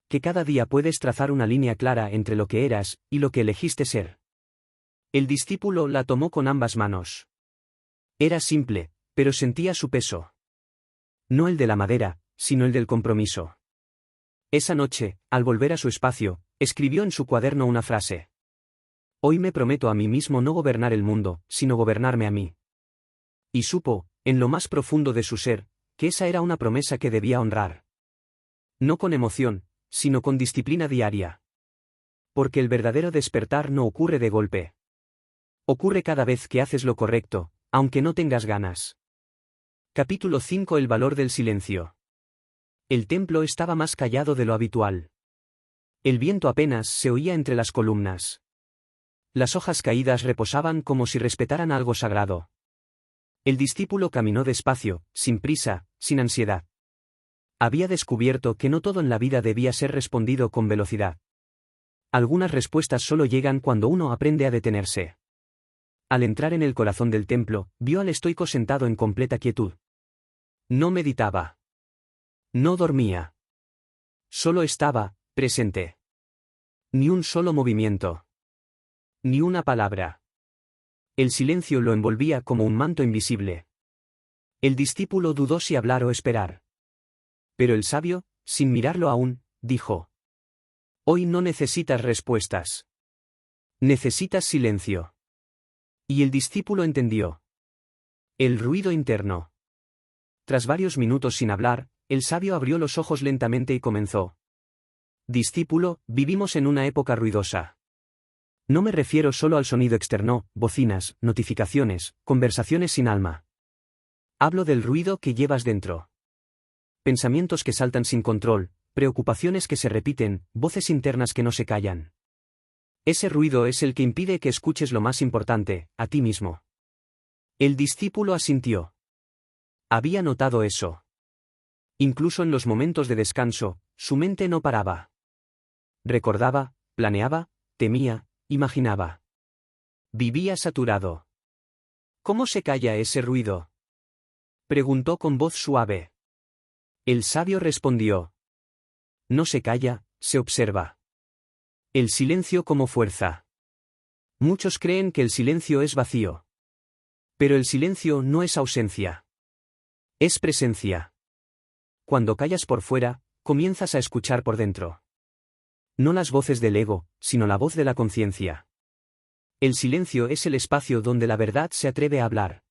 Que cada día puedes trazar una línea clara entre lo que eras y lo que elegiste ser. El discípulo la tomó con ambas manos. Era simple, pero sentía su peso. No el de la madera, sino el del compromiso. Esa noche, al volver a su espacio, escribió en su cuaderno una frase. Hoy me prometo a mí mismo no gobernar el mundo, sino gobernarme a mí. Y supo, en lo más profundo de su ser, que esa era una promesa que debía honrar. No con emoción, sino con disciplina diaria. Porque el verdadero despertar no ocurre de golpe. Ocurre cada vez que haces lo correcto, aunque no tengas ganas. Capítulo 5. El valor del silencio. El templo estaba más callado de lo habitual. El viento apenas se oía entre las columnas. Las hojas caídas reposaban como si respetaran algo sagrado. El discípulo caminó despacio, sin prisa, sin ansiedad. Había descubierto que no todo en la vida debía ser respondido con velocidad. Algunas respuestas solo llegan cuando uno aprende a detenerse. Al entrar en el corazón del templo, vio al estoico sentado en completa quietud. No meditaba. No dormía. Solo estaba, presente. Ni un solo movimiento. Ni una palabra. El silencio lo envolvía como un manto invisible. El discípulo dudó si hablar o esperar. Pero el sabio, sin mirarlo aún, dijo: Hoy no necesitas respuestas. Necesitas silencio. Y el discípulo entendió. El ruido interno. Tras varios minutos sin hablar, el sabio abrió los ojos lentamente y comenzó. Discípulo, vivimos en una época ruidosa. No me refiero solo al sonido externo, bocinas, notificaciones, conversaciones sin alma. Hablo del ruido que llevas dentro. Pensamientos que saltan sin control, preocupaciones que se repiten, voces internas que no se callan. Ese ruido es el que impide que escuches lo más importante, a ti mismo. El discípulo asintió. Había notado eso. Incluso en los momentos de descanso, su mente no paraba. Recordaba, planeaba, temía, imaginaba. Vivía saturado. ¿Cómo se calla ese ruido?, preguntó con voz suave. El sabio respondió. No se calla, se observa. El silencio como fuerza. Muchos creen que el silencio es vacío. Pero el silencio no es ausencia. Es presencia. Cuando callas por fuera, comienzas a escuchar por dentro. No las voces del ego, sino la voz de la conciencia. El silencio es el espacio donde la verdad se atreve a hablar.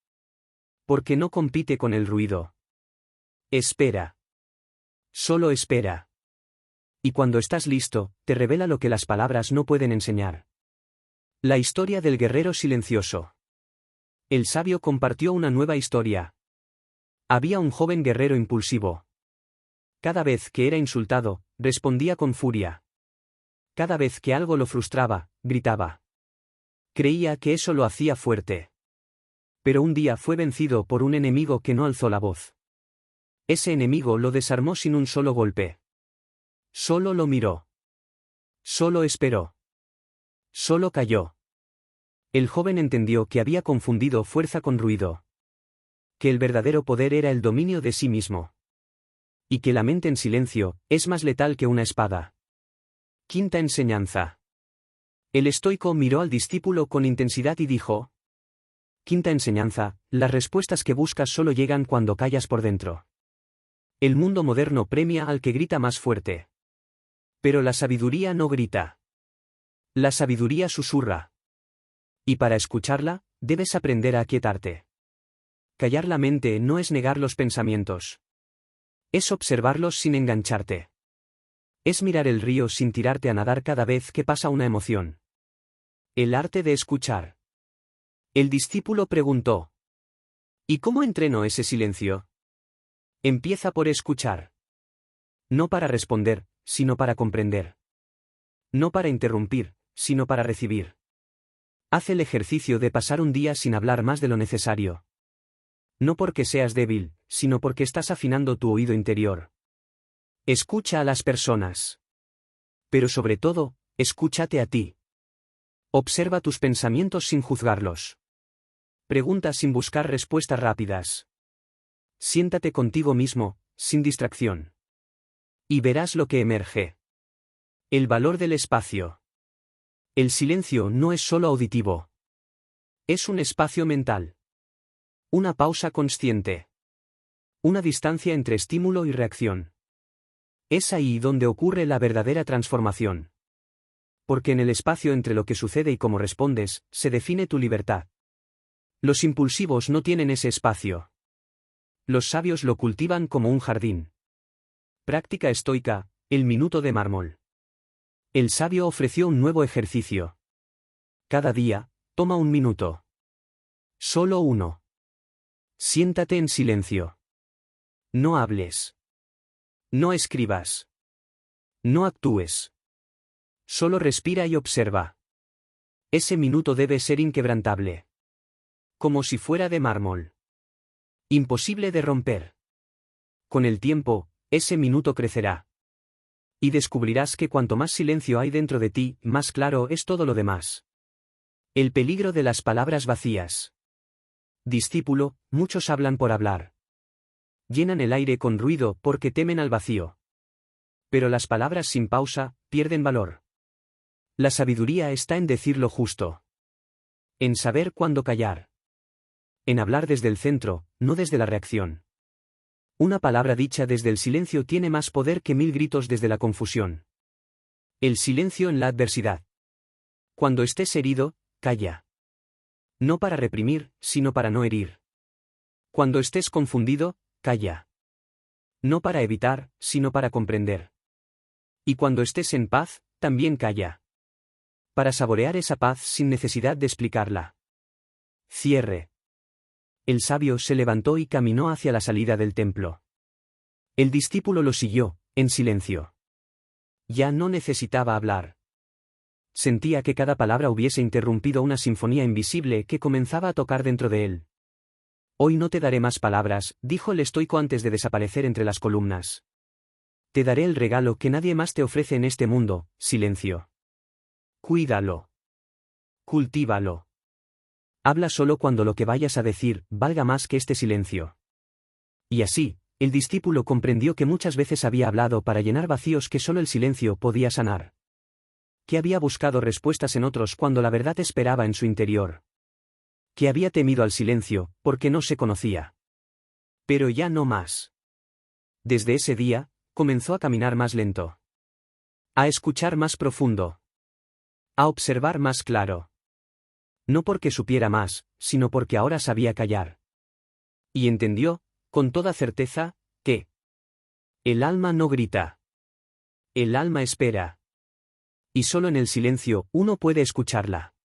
Porque no compite con el ruido. Espera. Solo espera. Y cuando estás listo, te revela lo que las palabras no pueden enseñar. La historia del guerrero silencioso. El sabio compartió una nueva historia. Había un joven guerrero impulsivo. Cada vez que era insultado, respondía con furia. Cada vez que algo lo frustraba, gritaba. Creía que eso lo hacía fuerte. Pero un día fue vencido por un enemigo que no alzó la voz. Ese enemigo lo desarmó sin un solo golpe. Solo lo miró. Solo esperó. Solo cayó. El joven entendió que había confundido fuerza con ruido. Que el verdadero poder era el dominio de sí mismo. Y que la mente en silencio es más letal que una espada. Quinta enseñanza. El estoico miró al discípulo con intensidad y dijo: Quinta enseñanza, las respuestas que buscas solo llegan cuando callas por dentro. El mundo moderno premia al que grita más fuerte. Pero la sabiduría no grita. La sabiduría susurra. Y para escucharla, debes aprender a aquietarte. Callar la mente no es negar los pensamientos. Es observarlos sin engancharte. Es mirar el río sin tirarte a nadar cada vez que pasa una emoción. El arte de escuchar. El discípulo preguntó: ¿Y cómo entreno ese silencio? Empieza por escuchar. No para responder, sino para comprender. No para interrumpir, sino para recibir. Haz el ejercicio de pasar un día sin hablar más de lo necesario. No porque seas débil, sino porque estás afinando tu oído interior. Escucha a las personas. Pero sobre todo, escúchate a ti. Observa tus pensamientos sin juzgarlos. Pregunta sin buscar respuestas rápidas. Siéntate contigo mismo, sin distracción. Y verás lo que emerge. El valor del espacio. El silencio no es solo auditivo. Es un espacio mental. Una pausa consciente. Una distancia entre estímulo y reacción. Es ahí donde ocurre la verdadera transformación. Porque en el espacio entre lo que sucede y cómo respondes, se define tu libertad. Los impulsivos no tienen ese espacio. Los sabios lo cultivan como un jardín. Práctica estoica, el minuto de mármol. El sabio ofreció un nuevo ejercicio. Cada día, toma un minuto. Solo uno. Siéntate en silencio. No hables. No escribas. No actúes. Solo respira y observa. Ese minuto debe ser inquebrantable. Como si fuera de mármol. Imposible de romper. Con el tiempo, ese minuto crecerá. Y descubrirás que cuanto más silencio hay dentro de ti, más claro es todo lo demás. El peligro de las palabras vacías. Discípulo, muchos hablan por hablar. Llenan el aire con ruido porque temen al vacío. Pero las palabras sin pausa, pierden valor. La sabiduría está en decir lo justo. En saber cuándo callar. En hablar desde el centro, no desde la reacción. Una palabra dicha desde el silencio tiene más poder que 1000 gritos desde la confusión. El silencio en la adversidad. Cuando estés herido, calla. No para reprimir, sino para no herir. Cuando estés confundido, calla. No para evitar, sino para comprender. Y cuando estés en paz, también calla. Para saborear esa paz sin necesidad de explicarla. Cierre. El sabio se levantó y caminó hacia la salida del templo. El discípulo lo siguió, en silencio. Ya no necesitaba hablar. Sentía que cada palabra hubiese interrumpido una sinfonía invisible que comenzaba a tocar dentro de él. Hoy no te daré más palabras, dijo el estoico antes de desaparecer entre las columnas. Te daré el regalo que nadie más te ofrece en este mundo, silencio. Cuídalo. Cultívalo. Habla solo cuando lo que vayas a decir valga más que este silencio. Y así, el discípulo comprendió que muchas veces había hablado para llenar vacíos que solo el silencio podía sanar. Que había buscado respuestas en otros cuando la verdad esperaba en su interior. Que había temido al silencio, porque no se conocía. Pero ya no más. Desde ese día, comenzó a caminar más lento. A escuchar más profundo. A observar más claro. No porque supiera más, sino porque ahora sabía callar. Y entendió, con toda certeza, que el alma no grita. El alma espera. Y solo en el silencio uno puede escucharla.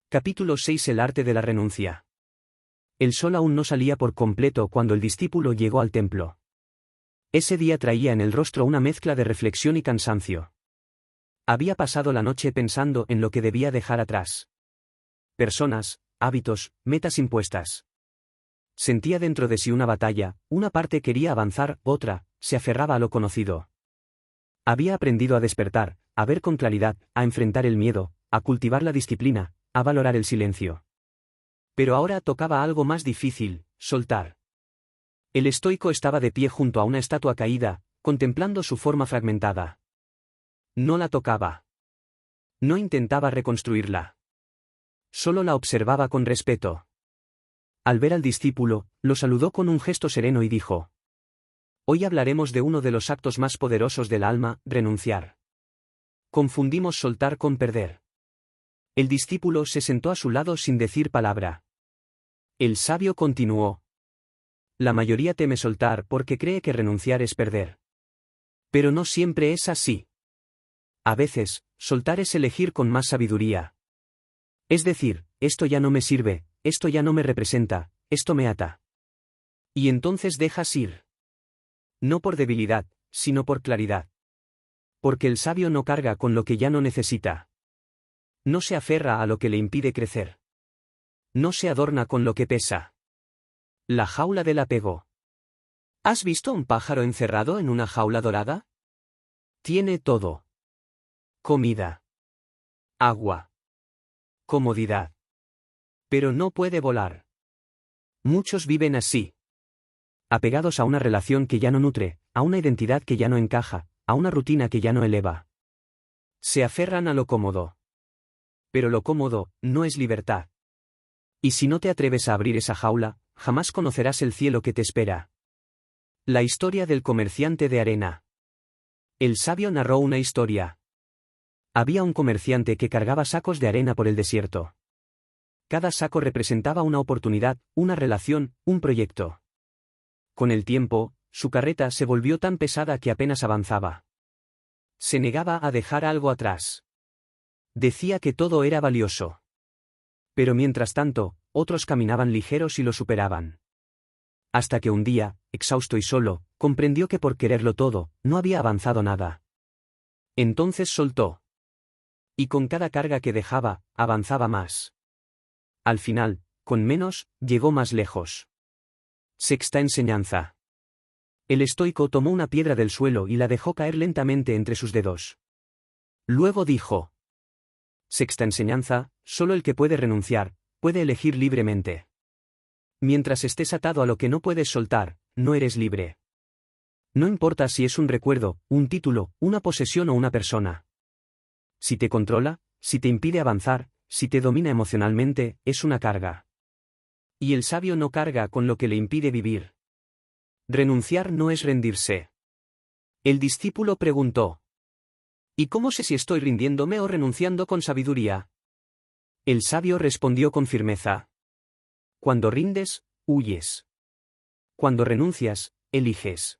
Capítulo 6. El arte de la renuncia. El sol aún no salía por completo cuando el discípulo llegó al templo. Ese día traía en el rostro una mezcla de reflexión y cansancio. Había pasado la noche pensando en lo que debía dejar atrás. Personas, hábitos, metas impuestas. Sentía dentro de sí una batalla, una parte quería avanzar, otra, se aferraba a lo conocido. Había aprendido a despertar, a ver con claridad, a enfrentar el miedo, a cultivar la disciplina, a valorar el silencio. Pero ahora tocaba algo más difícil, soltar. El estoico estaba de pie junto a una estatua caída, contemplando su forma fragmentada. No la tocaba. No intentaba reconstruirla. Solo la observaba con respeto. Al ver al discípulo, lo saludó con un gesto sereno y dijo: Hoy hablaremos de uno de los actos más poderosos del alma, renunciar. Confundimos soltar con perder. El discípulo se sentó a su lado sin decir palabra. El sabio continuó: La mayoría teme soltar porque cree que renunciar es perder. Pero no siempre es así. A veces, soltar es elegir con más sabiduría. Es decir, esto ya no me sirve, esto ya no me representa, esto me ata. Y entonces dejas ir. No por debilidad, sino por claridad. Porque el sabio no carga con lo que ya no necesita. No se aferra a lo que le impide crecer. No se adorna con lo que pesa. La jaula del apego. ¿Has visto un pájaro encerrado en una jaula dorada? Tiene todo. Comida. Agua. Comodidad. Pero no puede volar. Muchos viven así. Apegados a una relación que ya no nutre, a una identidad que ya no encaja, a una rutina que ya no eleva. Se aferran a lo cómodo. Pero lo cómodo no es libertad. Y si no te atreves a abrir esa jaula, jamás conocerás el cielo que te espera. La historia del comerciante de arena. El sabio narró una historia. Había un comerciante que cargaba sacos de arena por el desierto. Cada saco representaba una oportunidad, una relación, un proyecto. Con el tiempo, su carreta se volvió tan pesada que apenas avanzaba. Se negaba a dejar algo atrás. Decía que todo era valioso. Pero mientras tanto, otros caminaban ligeros y lo superaban. Hasta que un día, exhausto y solo, comprendió que por quererlo todo, no había avanzado nada. Entonces soltó. Y con cada carga que dejaba, avanzaba más. Al final, con menos, llegó más lejos. Sexta enseñanza. El estoico tomó una piedra del suelo y la dejó caer lentamente entre sus dedos. Luego dijo: Sexta enseñanza, solo el que puede renunciar, puede elegir libremente. Mientras estés atado a lo que no puedes soltar, no eres libre. No importa si es un recuerdo, un título, una posesión o una persona. Si te controla, si te impide avanzar, si te domina emocionalmente, es una carga. Y el sabio no carga con lo que le impide vivir. Renunciar no es rendirse. El discípulo preguntó: ¿Y cómo sé si estoy rindiéndome o renunciando con sabiduría? El sabio respondió con firmeza: Cuando rindes, huyes. Cuando renuncias, eliges.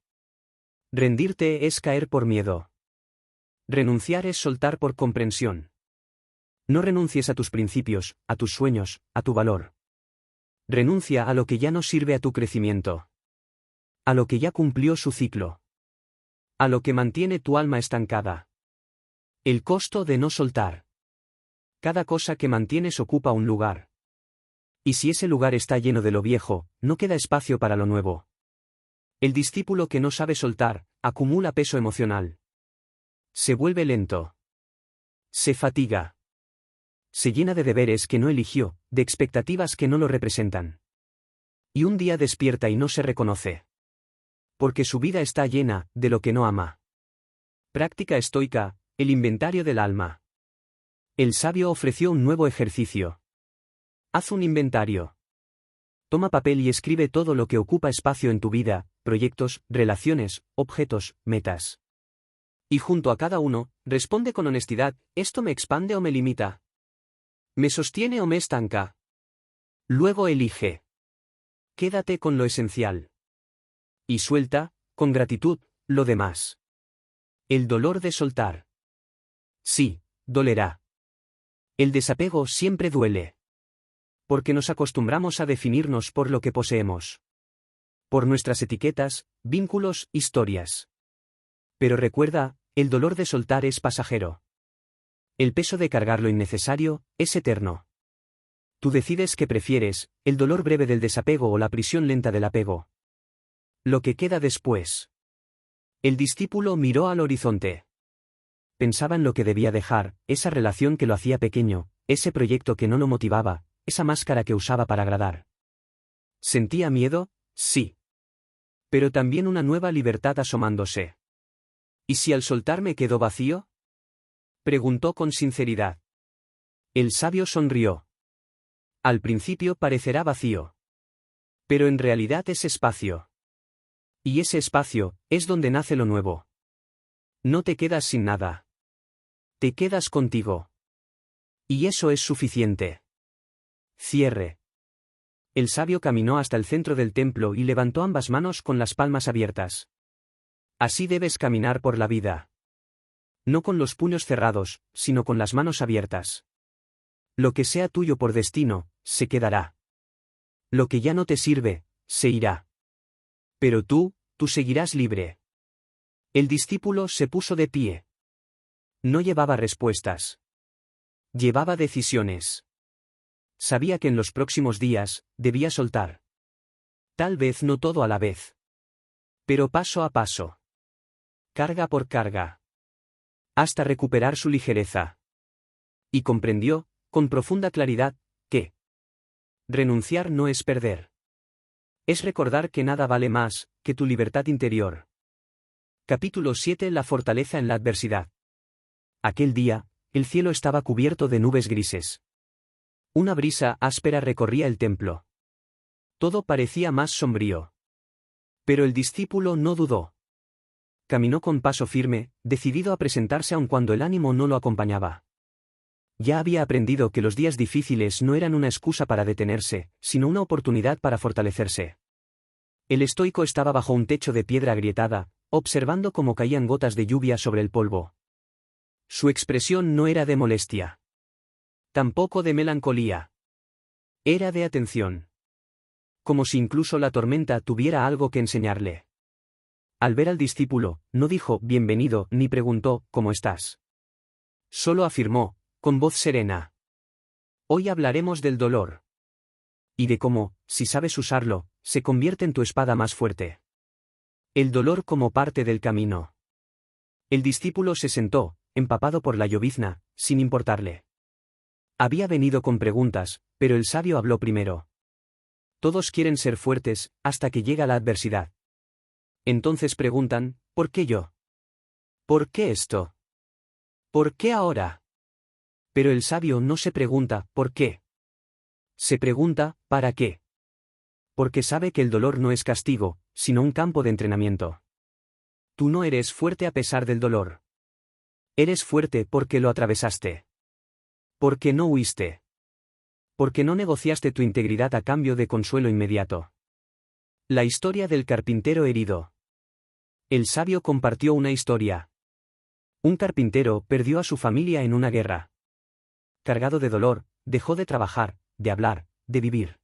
Rendirte es caer por miedo. Renunciar es soltar por comprensión. No renuncies a tus principios, a tus sueños, a tu valor. Renuncia a lo que ya no sirve a tu crecimiento. A lo que ya cumplió su ciclo. A lo que mantiene tu alma estancada. El costo de no soltar. Cada cosa que mantienes ocupa un lugar. Y si ese lugar está lleno de lo viejo, no queda espacio para lo nuevo. El discípulo que no sabe soltar, acumula peso emocional. Se vuelve lento. Se fatiga. Se llena de deberes que no eligió, de expectativas que no lo representan. Y un día despierta y no se reconoce. Porque su vida está llena de lo que no ama. Práctica estoica, el inventario del alma. El sabio ofreció un nuevo ejercicio. Haz un inventario. Toma papel y escribe todo lo que ocupa espacio en tu vida, proyectos, relaciones, objetos, metas. Y junto a cada uno, responde con honestidad: ¿esto me expande o me limita? ¿Me sostiene o me estanca? Luego elige. Quédate con lo esencial. Y suelta, con gratitud, lo demás. El dolor de soltar. Sí, dolerá. El desapego siempre duele. porque nos acostumbramos a definirnos por lo que poseemos. Por nuestras etiquetas, vínculos, historias. Pero recuerda, el dolor de soltar es pasajero. El peso de cargar lo innecesario es eterno. Tú decides qué prefieres, el dolor breve del desapego o la prisión lenta del apego. Lo que queda después. El discípulo miró al horizonte. Pensaba en lo que debía dejar, esa relación que lo hacía pequeño, ese proyecto que no lo motivaba, esa máscara que usaba para agradar. ¿Sentía miedo? Sí. Pero también una nueva libertad asomándose. ¿Y si al soltarme quedó vacío? Preguntó con sinceridad. El sabio sonrió. Al principio parecerá vacío. Pero en realidad es espacio. Y ese espacio, es donde nace lo nuevo. No te quedas sin nada. Te quedas contigo. Y eso es suficiente. Cierre. El sabio caminó hasta el centro del templo y levantó ambas manos con las palmas abiertas. Así debes caminar por la vida. No con los puños cerrados, sino con las manos abiertas. Lo que sea tuyo por destino, se quedará. Lo que ya no te sirve, se irá. Pero tú seguirás libre. El discípulo se puso de pie. No llevaba respuestas. Llevaba decisiones. Sabía que en los próximos días, debía soltar. Tal vez no todo a la vez. Pero paso a paso. Carga por carga. Hasta recuperar su ligereza. Y comprendió, con profunda claridad, que renunciar no es perder. Es recordar que nada vale más que tu libertad interior. Capítulo 7. La fortaleza en la adversidad. Aquel día, el cielo estaba cubierto de nubes grises. Una brisa áspera recorría el templo. Todo parecía más sombrío. Pero el discípulo no dudó. Caminó con paso firme, decidido a presentarse aun cuando el ánimo no lo acompañaba. Ya había aprendido que los días difíciles no eran una excusa para detenerse, sino una oportunidad para fortalecerse. El estoico estaba bajo un techo de piedra agrietada, observando cómo caían gotas de lluvia sobre el polvo. Su expresión no era de molestia. Tampoco de melancolía. Era de atención. Como si incluso la tormenta tuviera algo que enseñarle. Al ver al discípulo, no dijo bienvenido ni preguntó ¿cómo estás? Solo afirmó, con voz serena. Hoy hablaremos del dolor. Y de cómo, si sabes usarlo, se convierte en tu espada más fuerte. El dolor como parte del camino. El discípulo se sentó, empapado por la llovizna, sin importarle. Había venido con preguntas, pero el sabio habló primero. Todos quieren ser fuertes, hasta que llega la adversidad. Entonces preguntan, ¿por qué yo? ¿Por qué esto? ¿Por qué ahora? Pero el sabio no se pregunta, ¿por qué? Se pregunta, ¿para qué? Porque sabe que el dolor no es castigo, sino un campo de entrenamiento. Tú no eres fuerte a pesar del dolor. Eres fuerte porque lo atravesaste. Porque no huiste. Porque no negociaste tu integridad a cambio de consuelo inmediato. La historia del carpintero herido. El sabio compartió una historia. Un carpintero perdió a su familia en una guerra. Cargado de dolor, dejó de trabajar, de hablar, de vivir.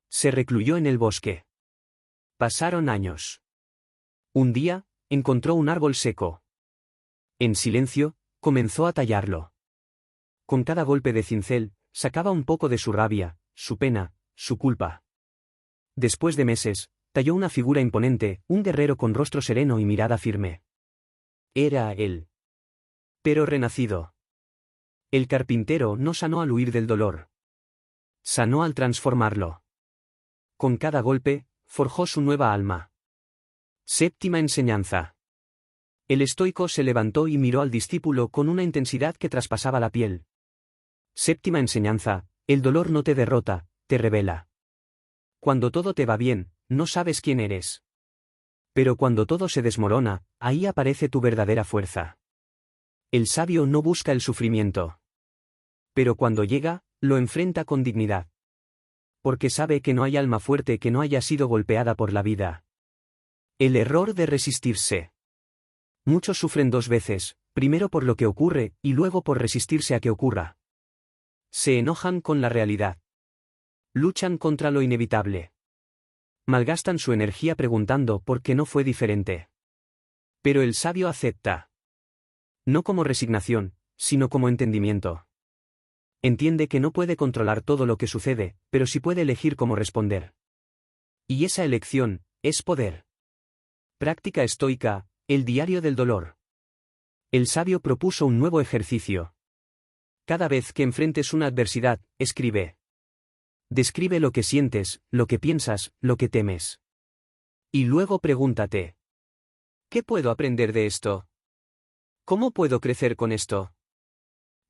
Se recluyó en el bosque. Pasaron años. Un día, encontró un árbol seco. En silencio, comenzó a tallarlo. Con cada golpe de cincel, sacaba un poco de su rabia, su pena, su culpa. Después de meses, talló una figura imponente, un guerrero con rostro sereno y mirada firme. Era él. Pero renacido. El carpintero no sanó al huir del dolor. Sanó al transformarlo. Con cada golpe, forjó su nueva alma. Séptima enseñanza. El estoico se levantó y miró al discípulo con una intensidad que traspasaba la piel. Séptima enseñanza, el dolor no te derrota, te revela. Cuando todo te va bien, no sabes quién eres. Pero cuando todo se desmorona, ahí aparece tu verdadera fuerza. El sabio no busca el sufrimiento. Pero cuando llega, lo enfrenta con dignidad. Porque sabe que no hay alma fuerte que no haya sido golpeada por la vida. El error de resistirse. Muchos sufren dos veces, primero por lo que ocurre, y luego por resistirse a que ocurra. Se enojan con la realidad. Luchan contra lo inevitable. Malgastan su energía preguntando por qué no fue diferente. Pero el sabio acepta. No como resignación, sino como entendimiento. Entiende que no puede controlar todo lo que sucede, pero sí puede elegir cómo responder. Y esa elección es poder. Práctica estoica, el diario del dolor. El sabio propuso un nuevo ejercicio. Cada vez que enfrentes una adversidad, escribe. Describe lo que sientes, lo que piensas, lo que temes. Y luego pregúntate. ¿Qué puedo aprender de esto? ¿Cómo puedo crecer con esto?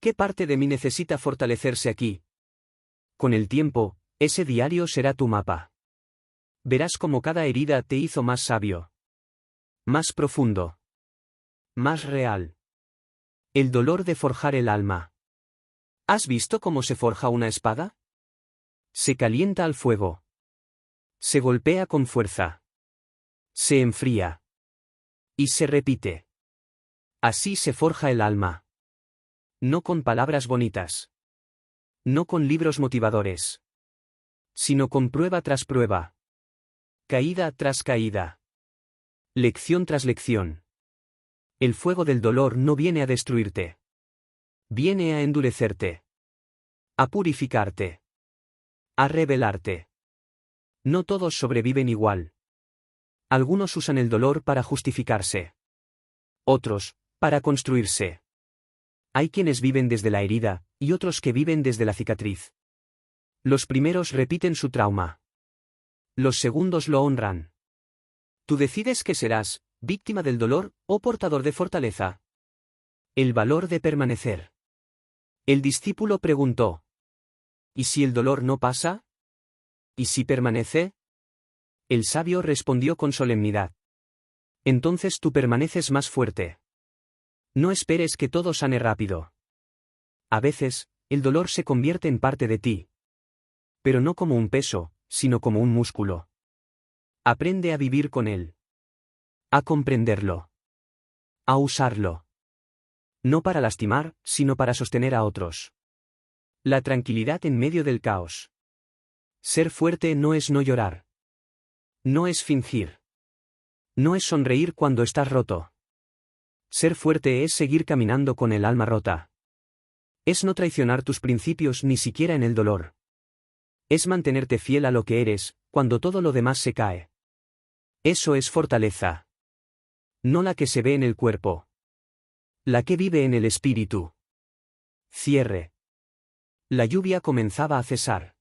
¿Qué parte de mí necesita fortalecerse aquí? Con el tiempo, ese diario será tu mapa. Verás cómo cada herida te hizo más sabio. Más profundo. Más real. El dolor de forjar el alma. ¿Has visto cómo se forja una espada? Se calienta al fuego. Se golpea con fuerza. Se enfría. Y se repite. Así se forja el alma. No con palabras bonitas. No con libros motivadores. Sino con prueba tras prueba. Caída tras caída. Lección tras lección. El fuego del dolor no viene a destruirte. Viene a endurecerte. A purificarte. A revelarte. No todos sobreviven igual. Algunos usan el dolor para justificarse. Otros, para construirse. Hay quienes viven desde la herida, y otros que viven desde la cicatriz. Los primeros repiten su trauma. Los segundos lo honran. Tú decides que serás, víctima del dolor, o portador de fortaleza. El valor de permanecer. El discípulo preguntó. ¿Y si el dolor no pasa? ¿Y si permanece? El sabio respondió con solemnidad. Entonces tú permaneces más fuerte. No esperes que todo sane rápido. A veces, el dolor se convierte en parte de ti. Pero no como un peso, sino como un músculo. Aprende a vivir con él. A comprenderlo. A usarlo. No para lastimar, sino para sostener a otros. La tranquilidad en medio del caos. Ser fuerte no es no llorar. No es fingir. No es sonreír cuando estás roto. Ser fuerte es seguir caminando con el alma rota. Es no traicionar tus principios ni siquiera en el dolor. Es mantenerte fiel a lo que eres, cuando todo lo demás se cae. Eso es fortaleza. No la que se ve en el cuerpo. La que vive en el espíritu. Cierre. La lluvia comenzaba a cesar.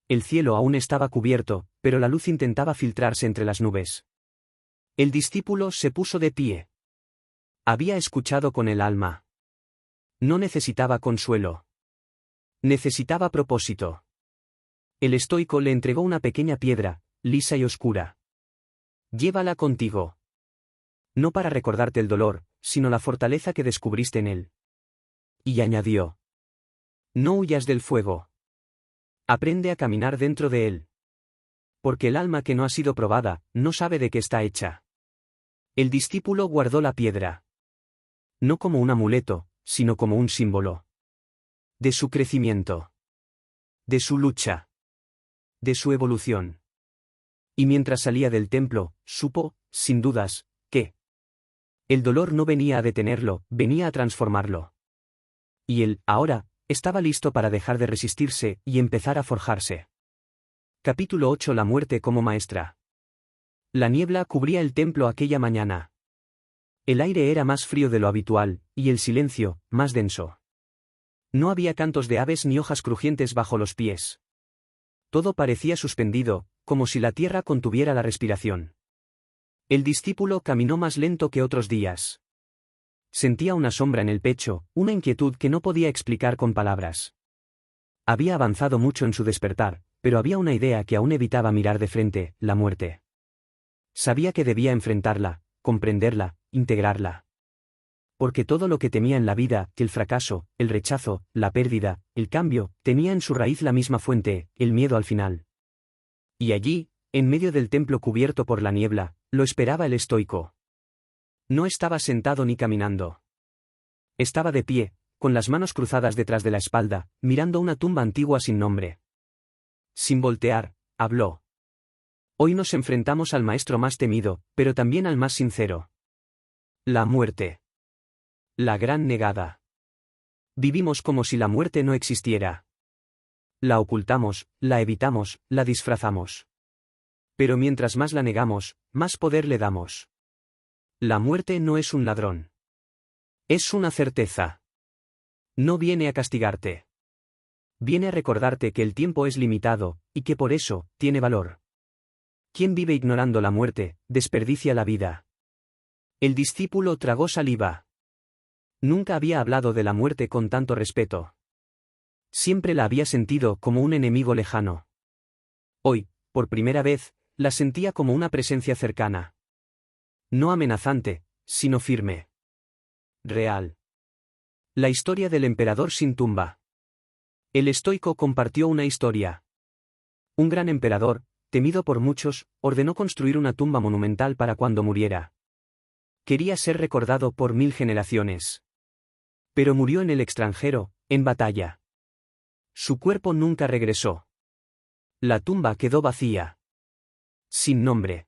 El cielo aún estaba cubierto, pero la luz intentaba filtrarse entre las nubes. El discípulo se puso de pie. Había escuchado con el alma. No necesitaba consuelo. Necesitaba propósito. El estoico le entregó una pequeña piedra, lisa y oscura. Llévala contigo. No para recordarte el dolor, sino la fortaleza que descubriste en él. Y añadió. No huyas del fuego. Aprende a caminar dentro de él. Porque el alma que no ha sido probada, no sabe de qué está hecha. El discípulo guardó la piedra. No como un amuleto, sino como un símbolo. De su crecimiento. De su lucha. De su evolución. Y mientras salía del templo, supo, sin dudas, que el dolor no venía a detenerlo, venía a transformarlo. Y él, ahora, estaba listo para dejar de resistirse y empezar a forjarse. Capítulo 8. La muerte como maestra. La niebla cubría el templo aquella mañana. El aire era más frío de lo habitual, y el silencio, más denso. No había cantos de aves ni hojas crujientes bajo los pies. Todo parecía suspendido, como si la tierra contuviera la respiración. El discípulo caminó más lento que otros días. Sentía una sombra en el pecho, una inquietud que no podía explicar con palabras. Había avanzado mucho en su despertar, pero había una idea que aún evitaba mirar de frente, la muerte. Sabía que debía enfrentarla, comprenderla, integrarla. Porque todo lo que temía en la vida, el fracaso, el rechazo, la pérdida, el cambio, tenía en su raíz la misma fuente, el miedo al final. Y allí, en medio del templo cubierto por la niebla, lo esperaba el estoico. No estaba sentado ni caminando. Estaba de pie, con las manos cruzadas detrás de la espalda, mirando una tumba antigua sin nombre. Sin voltear, habló. Hoy nos enfrentamos al maestro más temido, pero también al más sincero. La muerte. La gran negada. Vivimos como si la muerte no existiera. La ocultamos, la evitamos, la disfrazamos. Pero mientras más la negamos, más poder le damos. La muerte no es un ladrón. Es una certeza. No viene a castigarte. Viene a recordarte que el tiempo es limitado, y que por eso, tiene valor. Quien vive ignorando la muerte, desperdicia la vida. El discípulo tragó saliva. Nunca había hablado de la muerte con tanto respeto. Siempre la había sentido como un enemigo lejano. Hoy, por primera vez, la sentía como una presencia cercana. No amenazante, sino firme. Real. La historia del emperador sin tumba. El estoico compartió una historia. Un gran emperador, temido por muchos, ordenó construir una tumba monumental para cuando muriera. Quería ser recordado por 1000 generaciones. Pero murió en el extranjero, en batalla. Su cuerpo nunca regresó. La tumba quedó vacía. Sin nombre.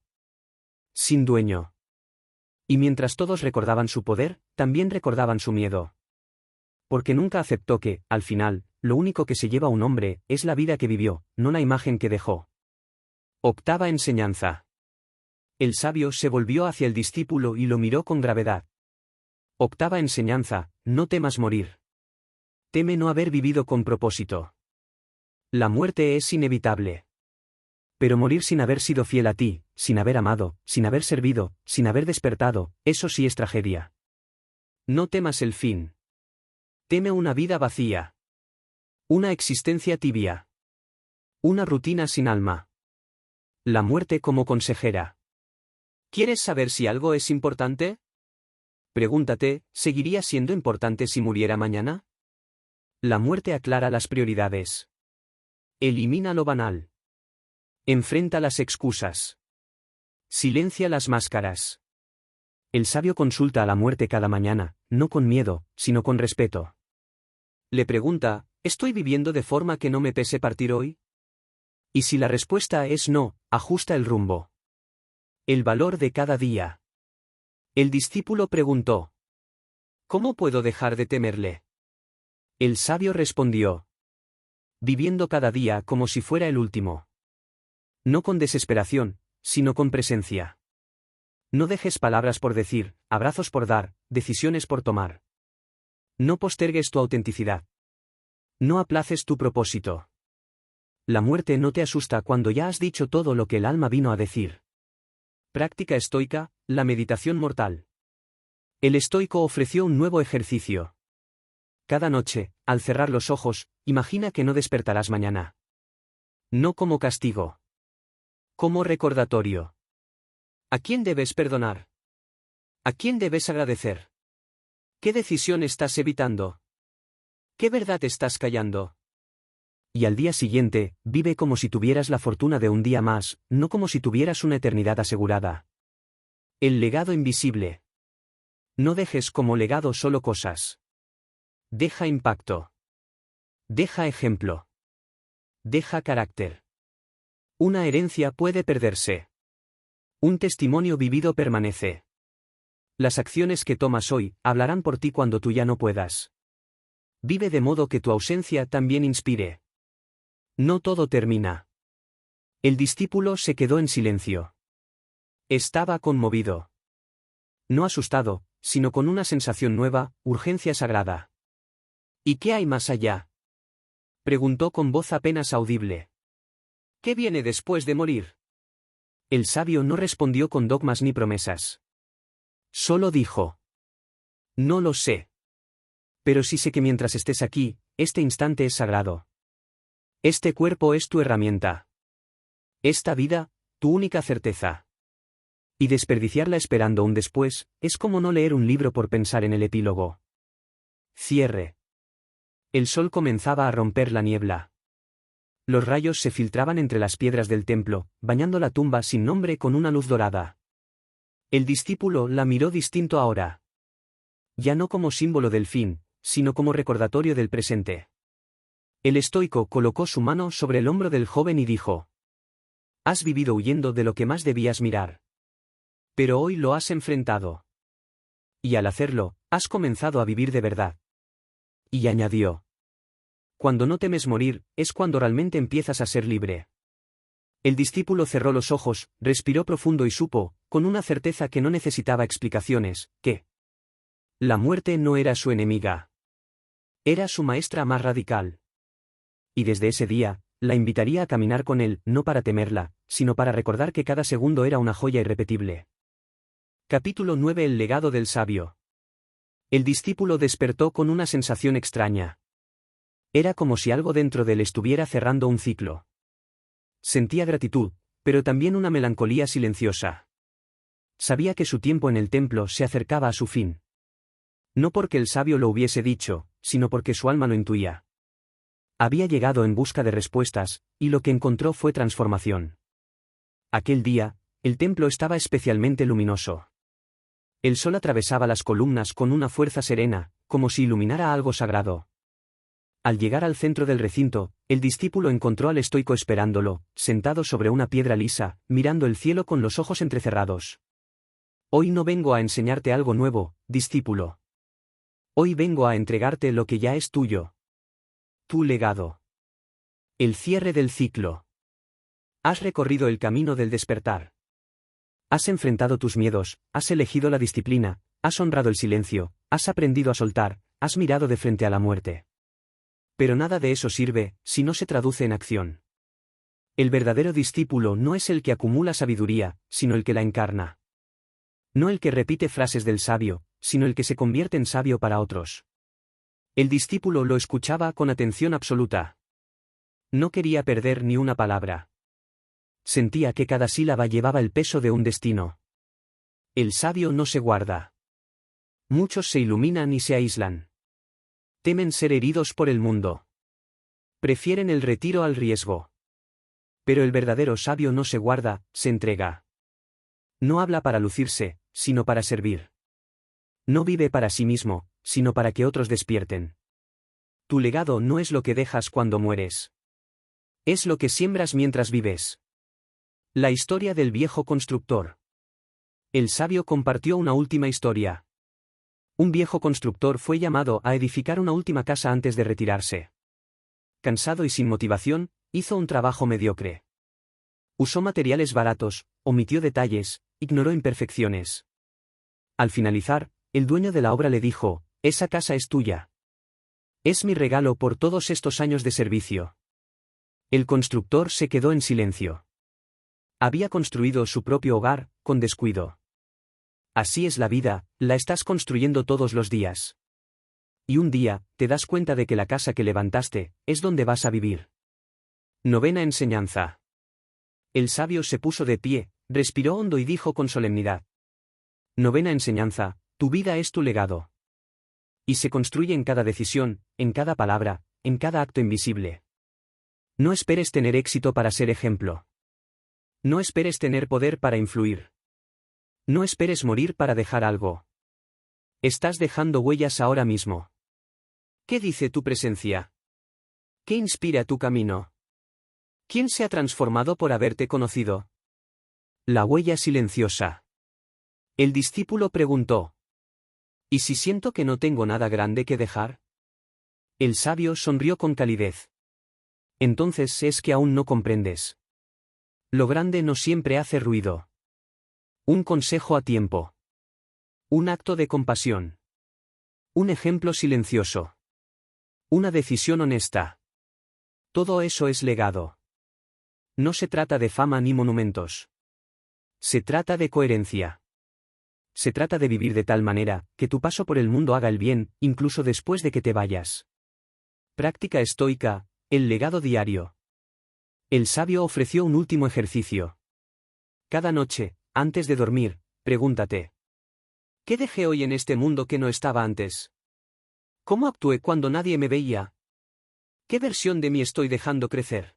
Sin dueño. Y mientras todos recordaban su poder, también recordaban su miedo. Porque nunca aceptó que, al final, lo único que se lleva un hombre es la vida que vivió, no la imagen que dejó. Octava enseñanza. El sabio se volvió hacia el discípulo y lo miró con gravedad. Octava enseñanza, no temas morir. Teme no haber vivido con propósito. La muerte es inevitable. Pero morir sin haber sido fiel a ti, sin haber amado, sin haber servido, sin haber despertado, eso sí es tragedia. No temas el fin. Teme una vida vacía. Una existencia tibia. Una rutina sin alma. La muerte como consejera. ¿Quieres saber si algo es importante? Pregúntate, ¿seguiría siendo importante si muriera mañana? La muerte aclara las prioridades. Elimina lo banal. Enfrenta las excusas. Silencia las máscaras. El sabio consulta a la muerte cada mañana, no con miedo, sino con respeto. Le pregunta, ¿estoy viviendo de forma que no me pese partir hoy? Y si la respuesta es no, ajusta el rumbo. El valor de cada día. El discípulo preguntó, ¿cómo puedo dejar de temerle? El sabio respondió, viviendo cada día como si fuera el último. No con desesperación, sino con presencia. No dejes palabras por decir, abrazos por dar, decisiones por tomar. No postergues tu autenticidad. No aplaces tu propósito. La muerte no te asusta cuando ya has dicho todo lo que el alma vino a decir. Práctica estoica, la meditación mortal. El estoico ofreció un nuevo ejercicio. Cada noche, al cerrar los ojos, imagina que no despertarás mañana. No como castigo. Como recordatorio. ¿A quién debes perdonar? ¿A quién debes agradecer? ¿Qué decisión estás evitando? ¿Qué verdad estás callando? Y al día siguiente, vive como si tuvieras la fortuna de un día más, no como si tuvieras una eternidad asegurada. El legado invisible. No dejes como legado solo cosas. Deja impacto. Deja ejemplo. Deja carácter. Una herencia puede perderse. Un testimonio vivido permanece. Las acciones que tomas hoy hablarán por ti cuando tú ya no puedas. Vive de modo que tu ausencia también inspire. No todo termina. El discípulo se quedó en silencio. Estaba conmovido. No asustado, sino con una sensación nueva, urgencia sagrada. ¿Y qué hay más allá? Preguntó con voz apenas audible. ¿Qué viene después de morir? El sabio no respondió con dogmas ni promesas. Solo dijo: no lo sé. Pero sí sé que mientras estés aquí, este instante es sagrado. Este cuerpo es tu herramienta. Esta vida, tu única certeza. Y desperdiciarla esperando un después, es como no leer un libro por pensar en el epílogo. Cierre. El sol comenzaba a romper la niebla. Los rayos se filtraban entre las piedras del templo, bañando la tumba sin nombre con una luz dorada. El discípulo la miró distinto ahora. Ya no como símbolo del fin, sino como recordatorio del presente. El estoico colocó su mano sobre el hombro del joven y dijo: Has vivido huyendo de lo que más debías mirar. Pero hoy lo has enfrentado. Y al hacerlo, has comenzado a vivir de verdad. Y añadió: Cuando no temes morir, es cuando realmente empiezas a ser libre. El discípulo cerró los ojos, respiró profundo y supo, con una certeza que no necesitaba explicaciones, que la muerte no era su enemiga. Era su maestra más radical. Y desde ese día, la invitaría a caminar con él, no para temerla, sino para recordar que cada segundo era una joya irrepetible. Capítulo 9. El legado del sabio. El discípulo despertó con una sensación extraña. Era como si algo dentro de él estuviera cerrando un ciclo. Sentía gratitud, pero también una melancolía silenciosa. Sabía que su tiempo en el templo se acercaba a su fin. No porque el sabio lo hubiese dicho, sino porque su alma lo intuía. Había llegado en busca de respuestas, y lo que encontró fue transformación. Aquel día, el templo estaba especialmente luminoso. El sol atravesaba las columnas con una fuerza serena, como si iluminara algo sagrado. Al llegar al centro del recinto, el discípulo encontró al estoico esperándolo, sentado sobre una piedra lisa, mirando el cielo con los ojos entrecerrados. Hoy no vengo a enseñarte algo nuevo, discípulo. Hoy vengo a entregarte lo que ya es tuyo. Tu legado. El cierre del ciclo. Has recorrido el camino del despertar. Has enfrentado tus miedos, has elegido la disciplina, has honrado el silencio, has aprendido a soltar, has mirado de frente a la muerte. Pero nada de eso sirve, si no se traduce en acción. El verdadero discípulo no es el que acumula sabiduría, sino el que la encarna. No el que repite frases del sabio, sino el que se convierte en sabio para otros. El discípulo lo escuchaba con atención absoluta. No quería perder ni una palabra. Sentía que cada sílaba llevaba el peso de un destino. El sabio no se guarda. Muchos se iluminan y se aíslan. Temen ser heridos por el mundo. Prefieren el retiro al riesgo. Pero el verdadero sabio no se guarda, se entrega. No habla para lucirse, sino para servir. No vive para sí mismo, sino para que otros despierten. Tu legado no es lo que dejas cuando mueres. Es lo que siembras mientras vives. La historia del viejo constructor. El sabio compartió una última historia. Un viejo constructor fue llamado a edificar una última casa antes de retirarse. Cansado y sin motivación, hizo un trabajo mediocre. Usó materiales baratos, omitió detalles, ignoró imperfecciones. Al finalizar, el dueño de la obra le dijo: «Esa casa es tuya. Es mi regalo por todos estos años de servicio». El constructor se quedó en silencio. Había construido su propio hogar, con descuido. Así es la vida, la estás construyendo todos los días. Y un día, te das cuenta de que la casa que levantaste, es donde vas a vivir. Novena enseñanza. El sabio se puso de pie, respiró hondo y dijo con solemnidad: Novena enseñanza, tu vida es tu legado. Y se construye en cada decisión, en cada palabra, en cada acto invisible. No esperes tener éxito para ser ejemplo. No esperes tener poder para influir. No esperes morir para dejar algo. Estás dejando huellas ahora mismo. ¿Qué dice tu presencia? ¿Qué inspira tu camino? ¿Quién se ha transformado por haberte conocido? La huella silenciosa. El discípulo preguntó: ¿Y si siento que no tengo nada grande que dejar? El sabio sonrió con calidez. Entonces es que aún no comprendes. Lo grande no siempre hace ruido. Un consejo a tiempo. Un acto de compasión. Un ejemplo silencioso. Una decisión honesta. Todo eso es legado. No se trata de fama ni monumentos. Se trata de coherencia. Se trata de vivir de tal manera, que tu paso por el mundo haga el bien, incluso después de que te vayas. Práctica estoica, el legado diario. El sabio ofreció un último ejercicio. Cada noche, antes de dormir, pregúntate: ¿qué dejé hoy en este mundo que no estaba antes? ¿Cómo actué cuando nadie me veía? ¿Qué versión de mí estoy dejando crecer?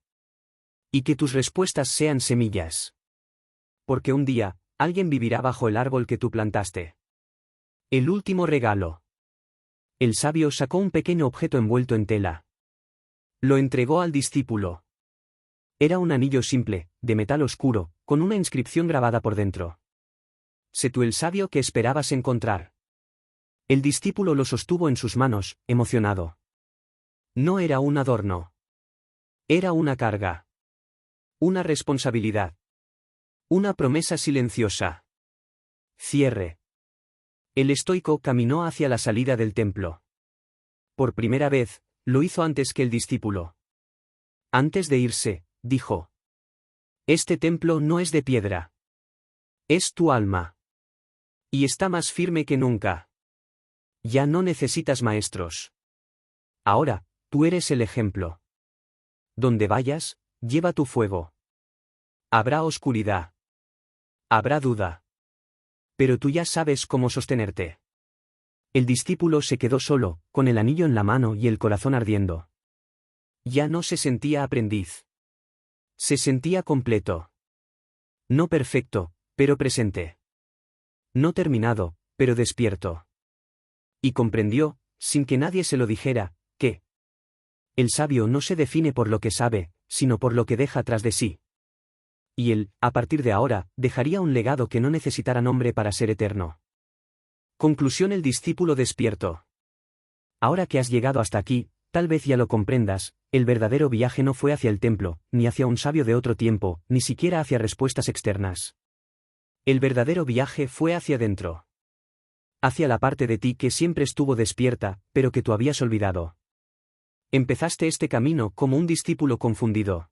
Y que tus respuestas sean semillas. Porque un día, alguien vivirá bajo el árbol que tú plantaste. El último regalo. El sabio sacó un pequeño objeto envuelto en tela. Lo entregó al discípulo. Era un anillo simple, de metal oscuro, con una inscripción grabada por dentro. Sé tú el sabio que esperabas encontrar. El discípulo lo sostuvo en sus manos, emocionado. No era un adorno. Era una carga. Una responsabilidad. Una promesa silenciosa. Cierre. El estoico caminó hacia la salida del templo. Por primera vez, lo hizo antes que el discípulo. Antes de irse, dijo: Este templo no es de piedra. Es tu alma. Y está más firme que nunca. Ya no necesitas maestros. Ahora, tú eres el ejemplo. Donde vayas, lleva tu fuego. Habrá oscuridad. Habrá duda. Pero tú ya sabes cómo sostenerte. El discípulo se quedó solo, con el anillo en la mano y el corazón ardiendo. Ya no se sentía aprendiz. Se sentía completo. No perfecto, pero presente. No terminado, pero despierto. Y comprendió, sin que nadie se lo dijera, que el sabio no se define por lo que sabe, sino por lo que deja tras de sí. Y él, a partir de ahora, dejaría un legado que no necesitara nombre para ser eterno. Conclusión: el discípulo despierto. Ahora que has llegado hasta aquí, tal vez ya lo comprendas, el verdadero viaje no fue hacia el templo, ni hacia un sabio de otro tiempo, ni siquiera hacia respuestas externas. El verdadero viaje fue hacia dentro. Hacia la parte de ti que siempre estuvo despierta, pero que tú habías olvidado. Empezaste este camino como un discípulo confundido.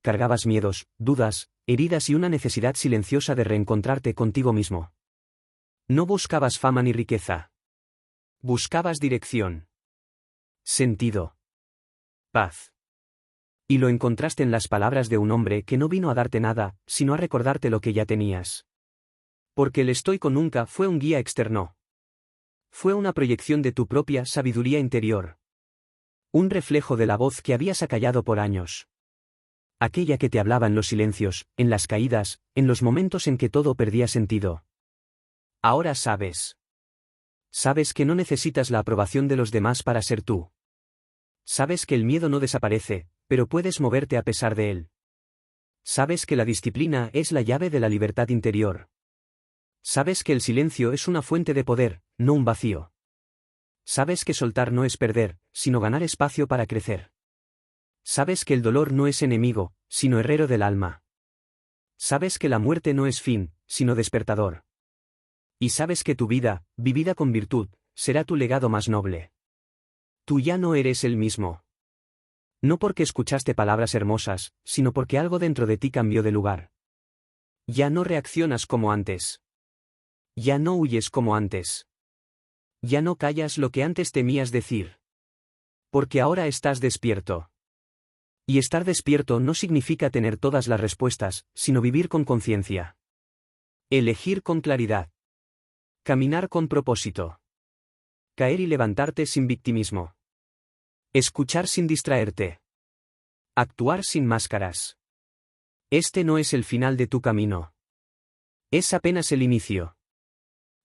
Cargabas miedos, dudas, heridas y una necesidad silenciosa de reencontrarte contigo mismo. No buscabas fama ni riqueza. Buscabas dirección. Sentido. Paz. Y lo encontraste en las palabras de un hombre que no vino a darte nada, sino a recordarte lo que ya tenías. Porque el estoico nunca fue un guía externo. Fue una proyección de tu propia sabiduría interior. Un reflejo de la voz que habías acallado por años. Aquella que te hablaba en los silencios, en las caídas, en los momentos en que todo perdía sentido. Ahora sabes. Sabes que no necesitas la aprobación de los demás para ser tú. Sabes que el miedo no desaparece, pero puedes moverte a pesar de él. Sabes que la disciplina es la llave de la libertad interior. Sabes que el silencio es una fuente de poder, no un vacío. Sabes que soltar no es perder, sino ganar espacio para crecer. Sabes que el dolor no es enemigo, sino herrero del alma. Sabes que la muerte no es fin, sino despertador. Y sabes que tu vida, vivida con virtud, será tu legado más noble. Tú ya no eres el mismo. No porque escuchaste palabras hermosas, sino porque algo dentro de ti cambió de lugar. Ya no reaccionas como antes. Ya no huyes como antes. Ya no callas lo que antes temías decir. Porque ahora estás despierto. Y estar despierto no significa tener todas las respuestas, sino vivir con conciencia. Elegir con claridad. Caminar con propósito. Caer y levantarte sin victimismo. Escuchar sin distraerte. Actuar sin máscaras. Este no es el final de tu camino. Es apenas el inicio.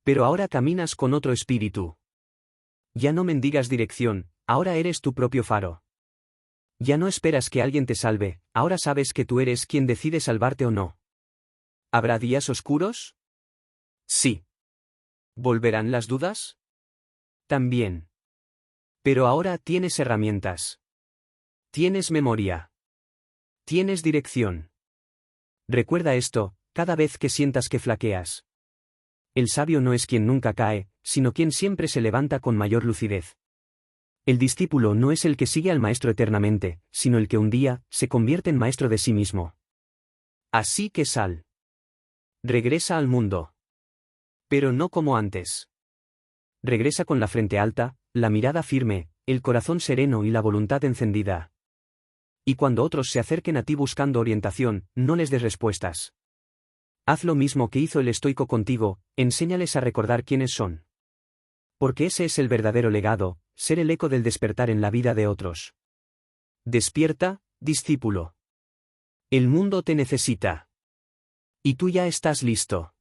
Pero ahora caminas con otro espíritu. Ya no mendigas dirección, ahora eres tu propio faro. Ya no esperas que alguien te salve, ahora sabes que tú eres quien decide salvarte o no. ¿Habrá días oscuros? Sí. ¿Volverán las dudas? También. Pero ahora tienes herramientas. Tienes memoria. Tienes dirección. Recuerda esto, cada vez que sientas que flaqueas. El sabio no es quien nunca cae, sino quien siempre se levanta con mayor lucidez. El discípulo no es el que sigue al maestro eternamente, sino el que un día se convierte en maestro de sí mismo. Así que sal. Regresa al mundo. Pero no como antes. Regresa con la frente alta, la mirada firme, el corazón sereno y la voluntad encendida. Y cuando otros se acerquen a ti buscando orientación, no les des respuestas. Haz lo mismo que hizo el estoico contigo, enséñales a recordar quiénes son. Porque ese es el verdadero legado, ser el eco del despertar en la vida de otros. Despierta, discípulo. El mundo te necesita. Y tú ya estás listo.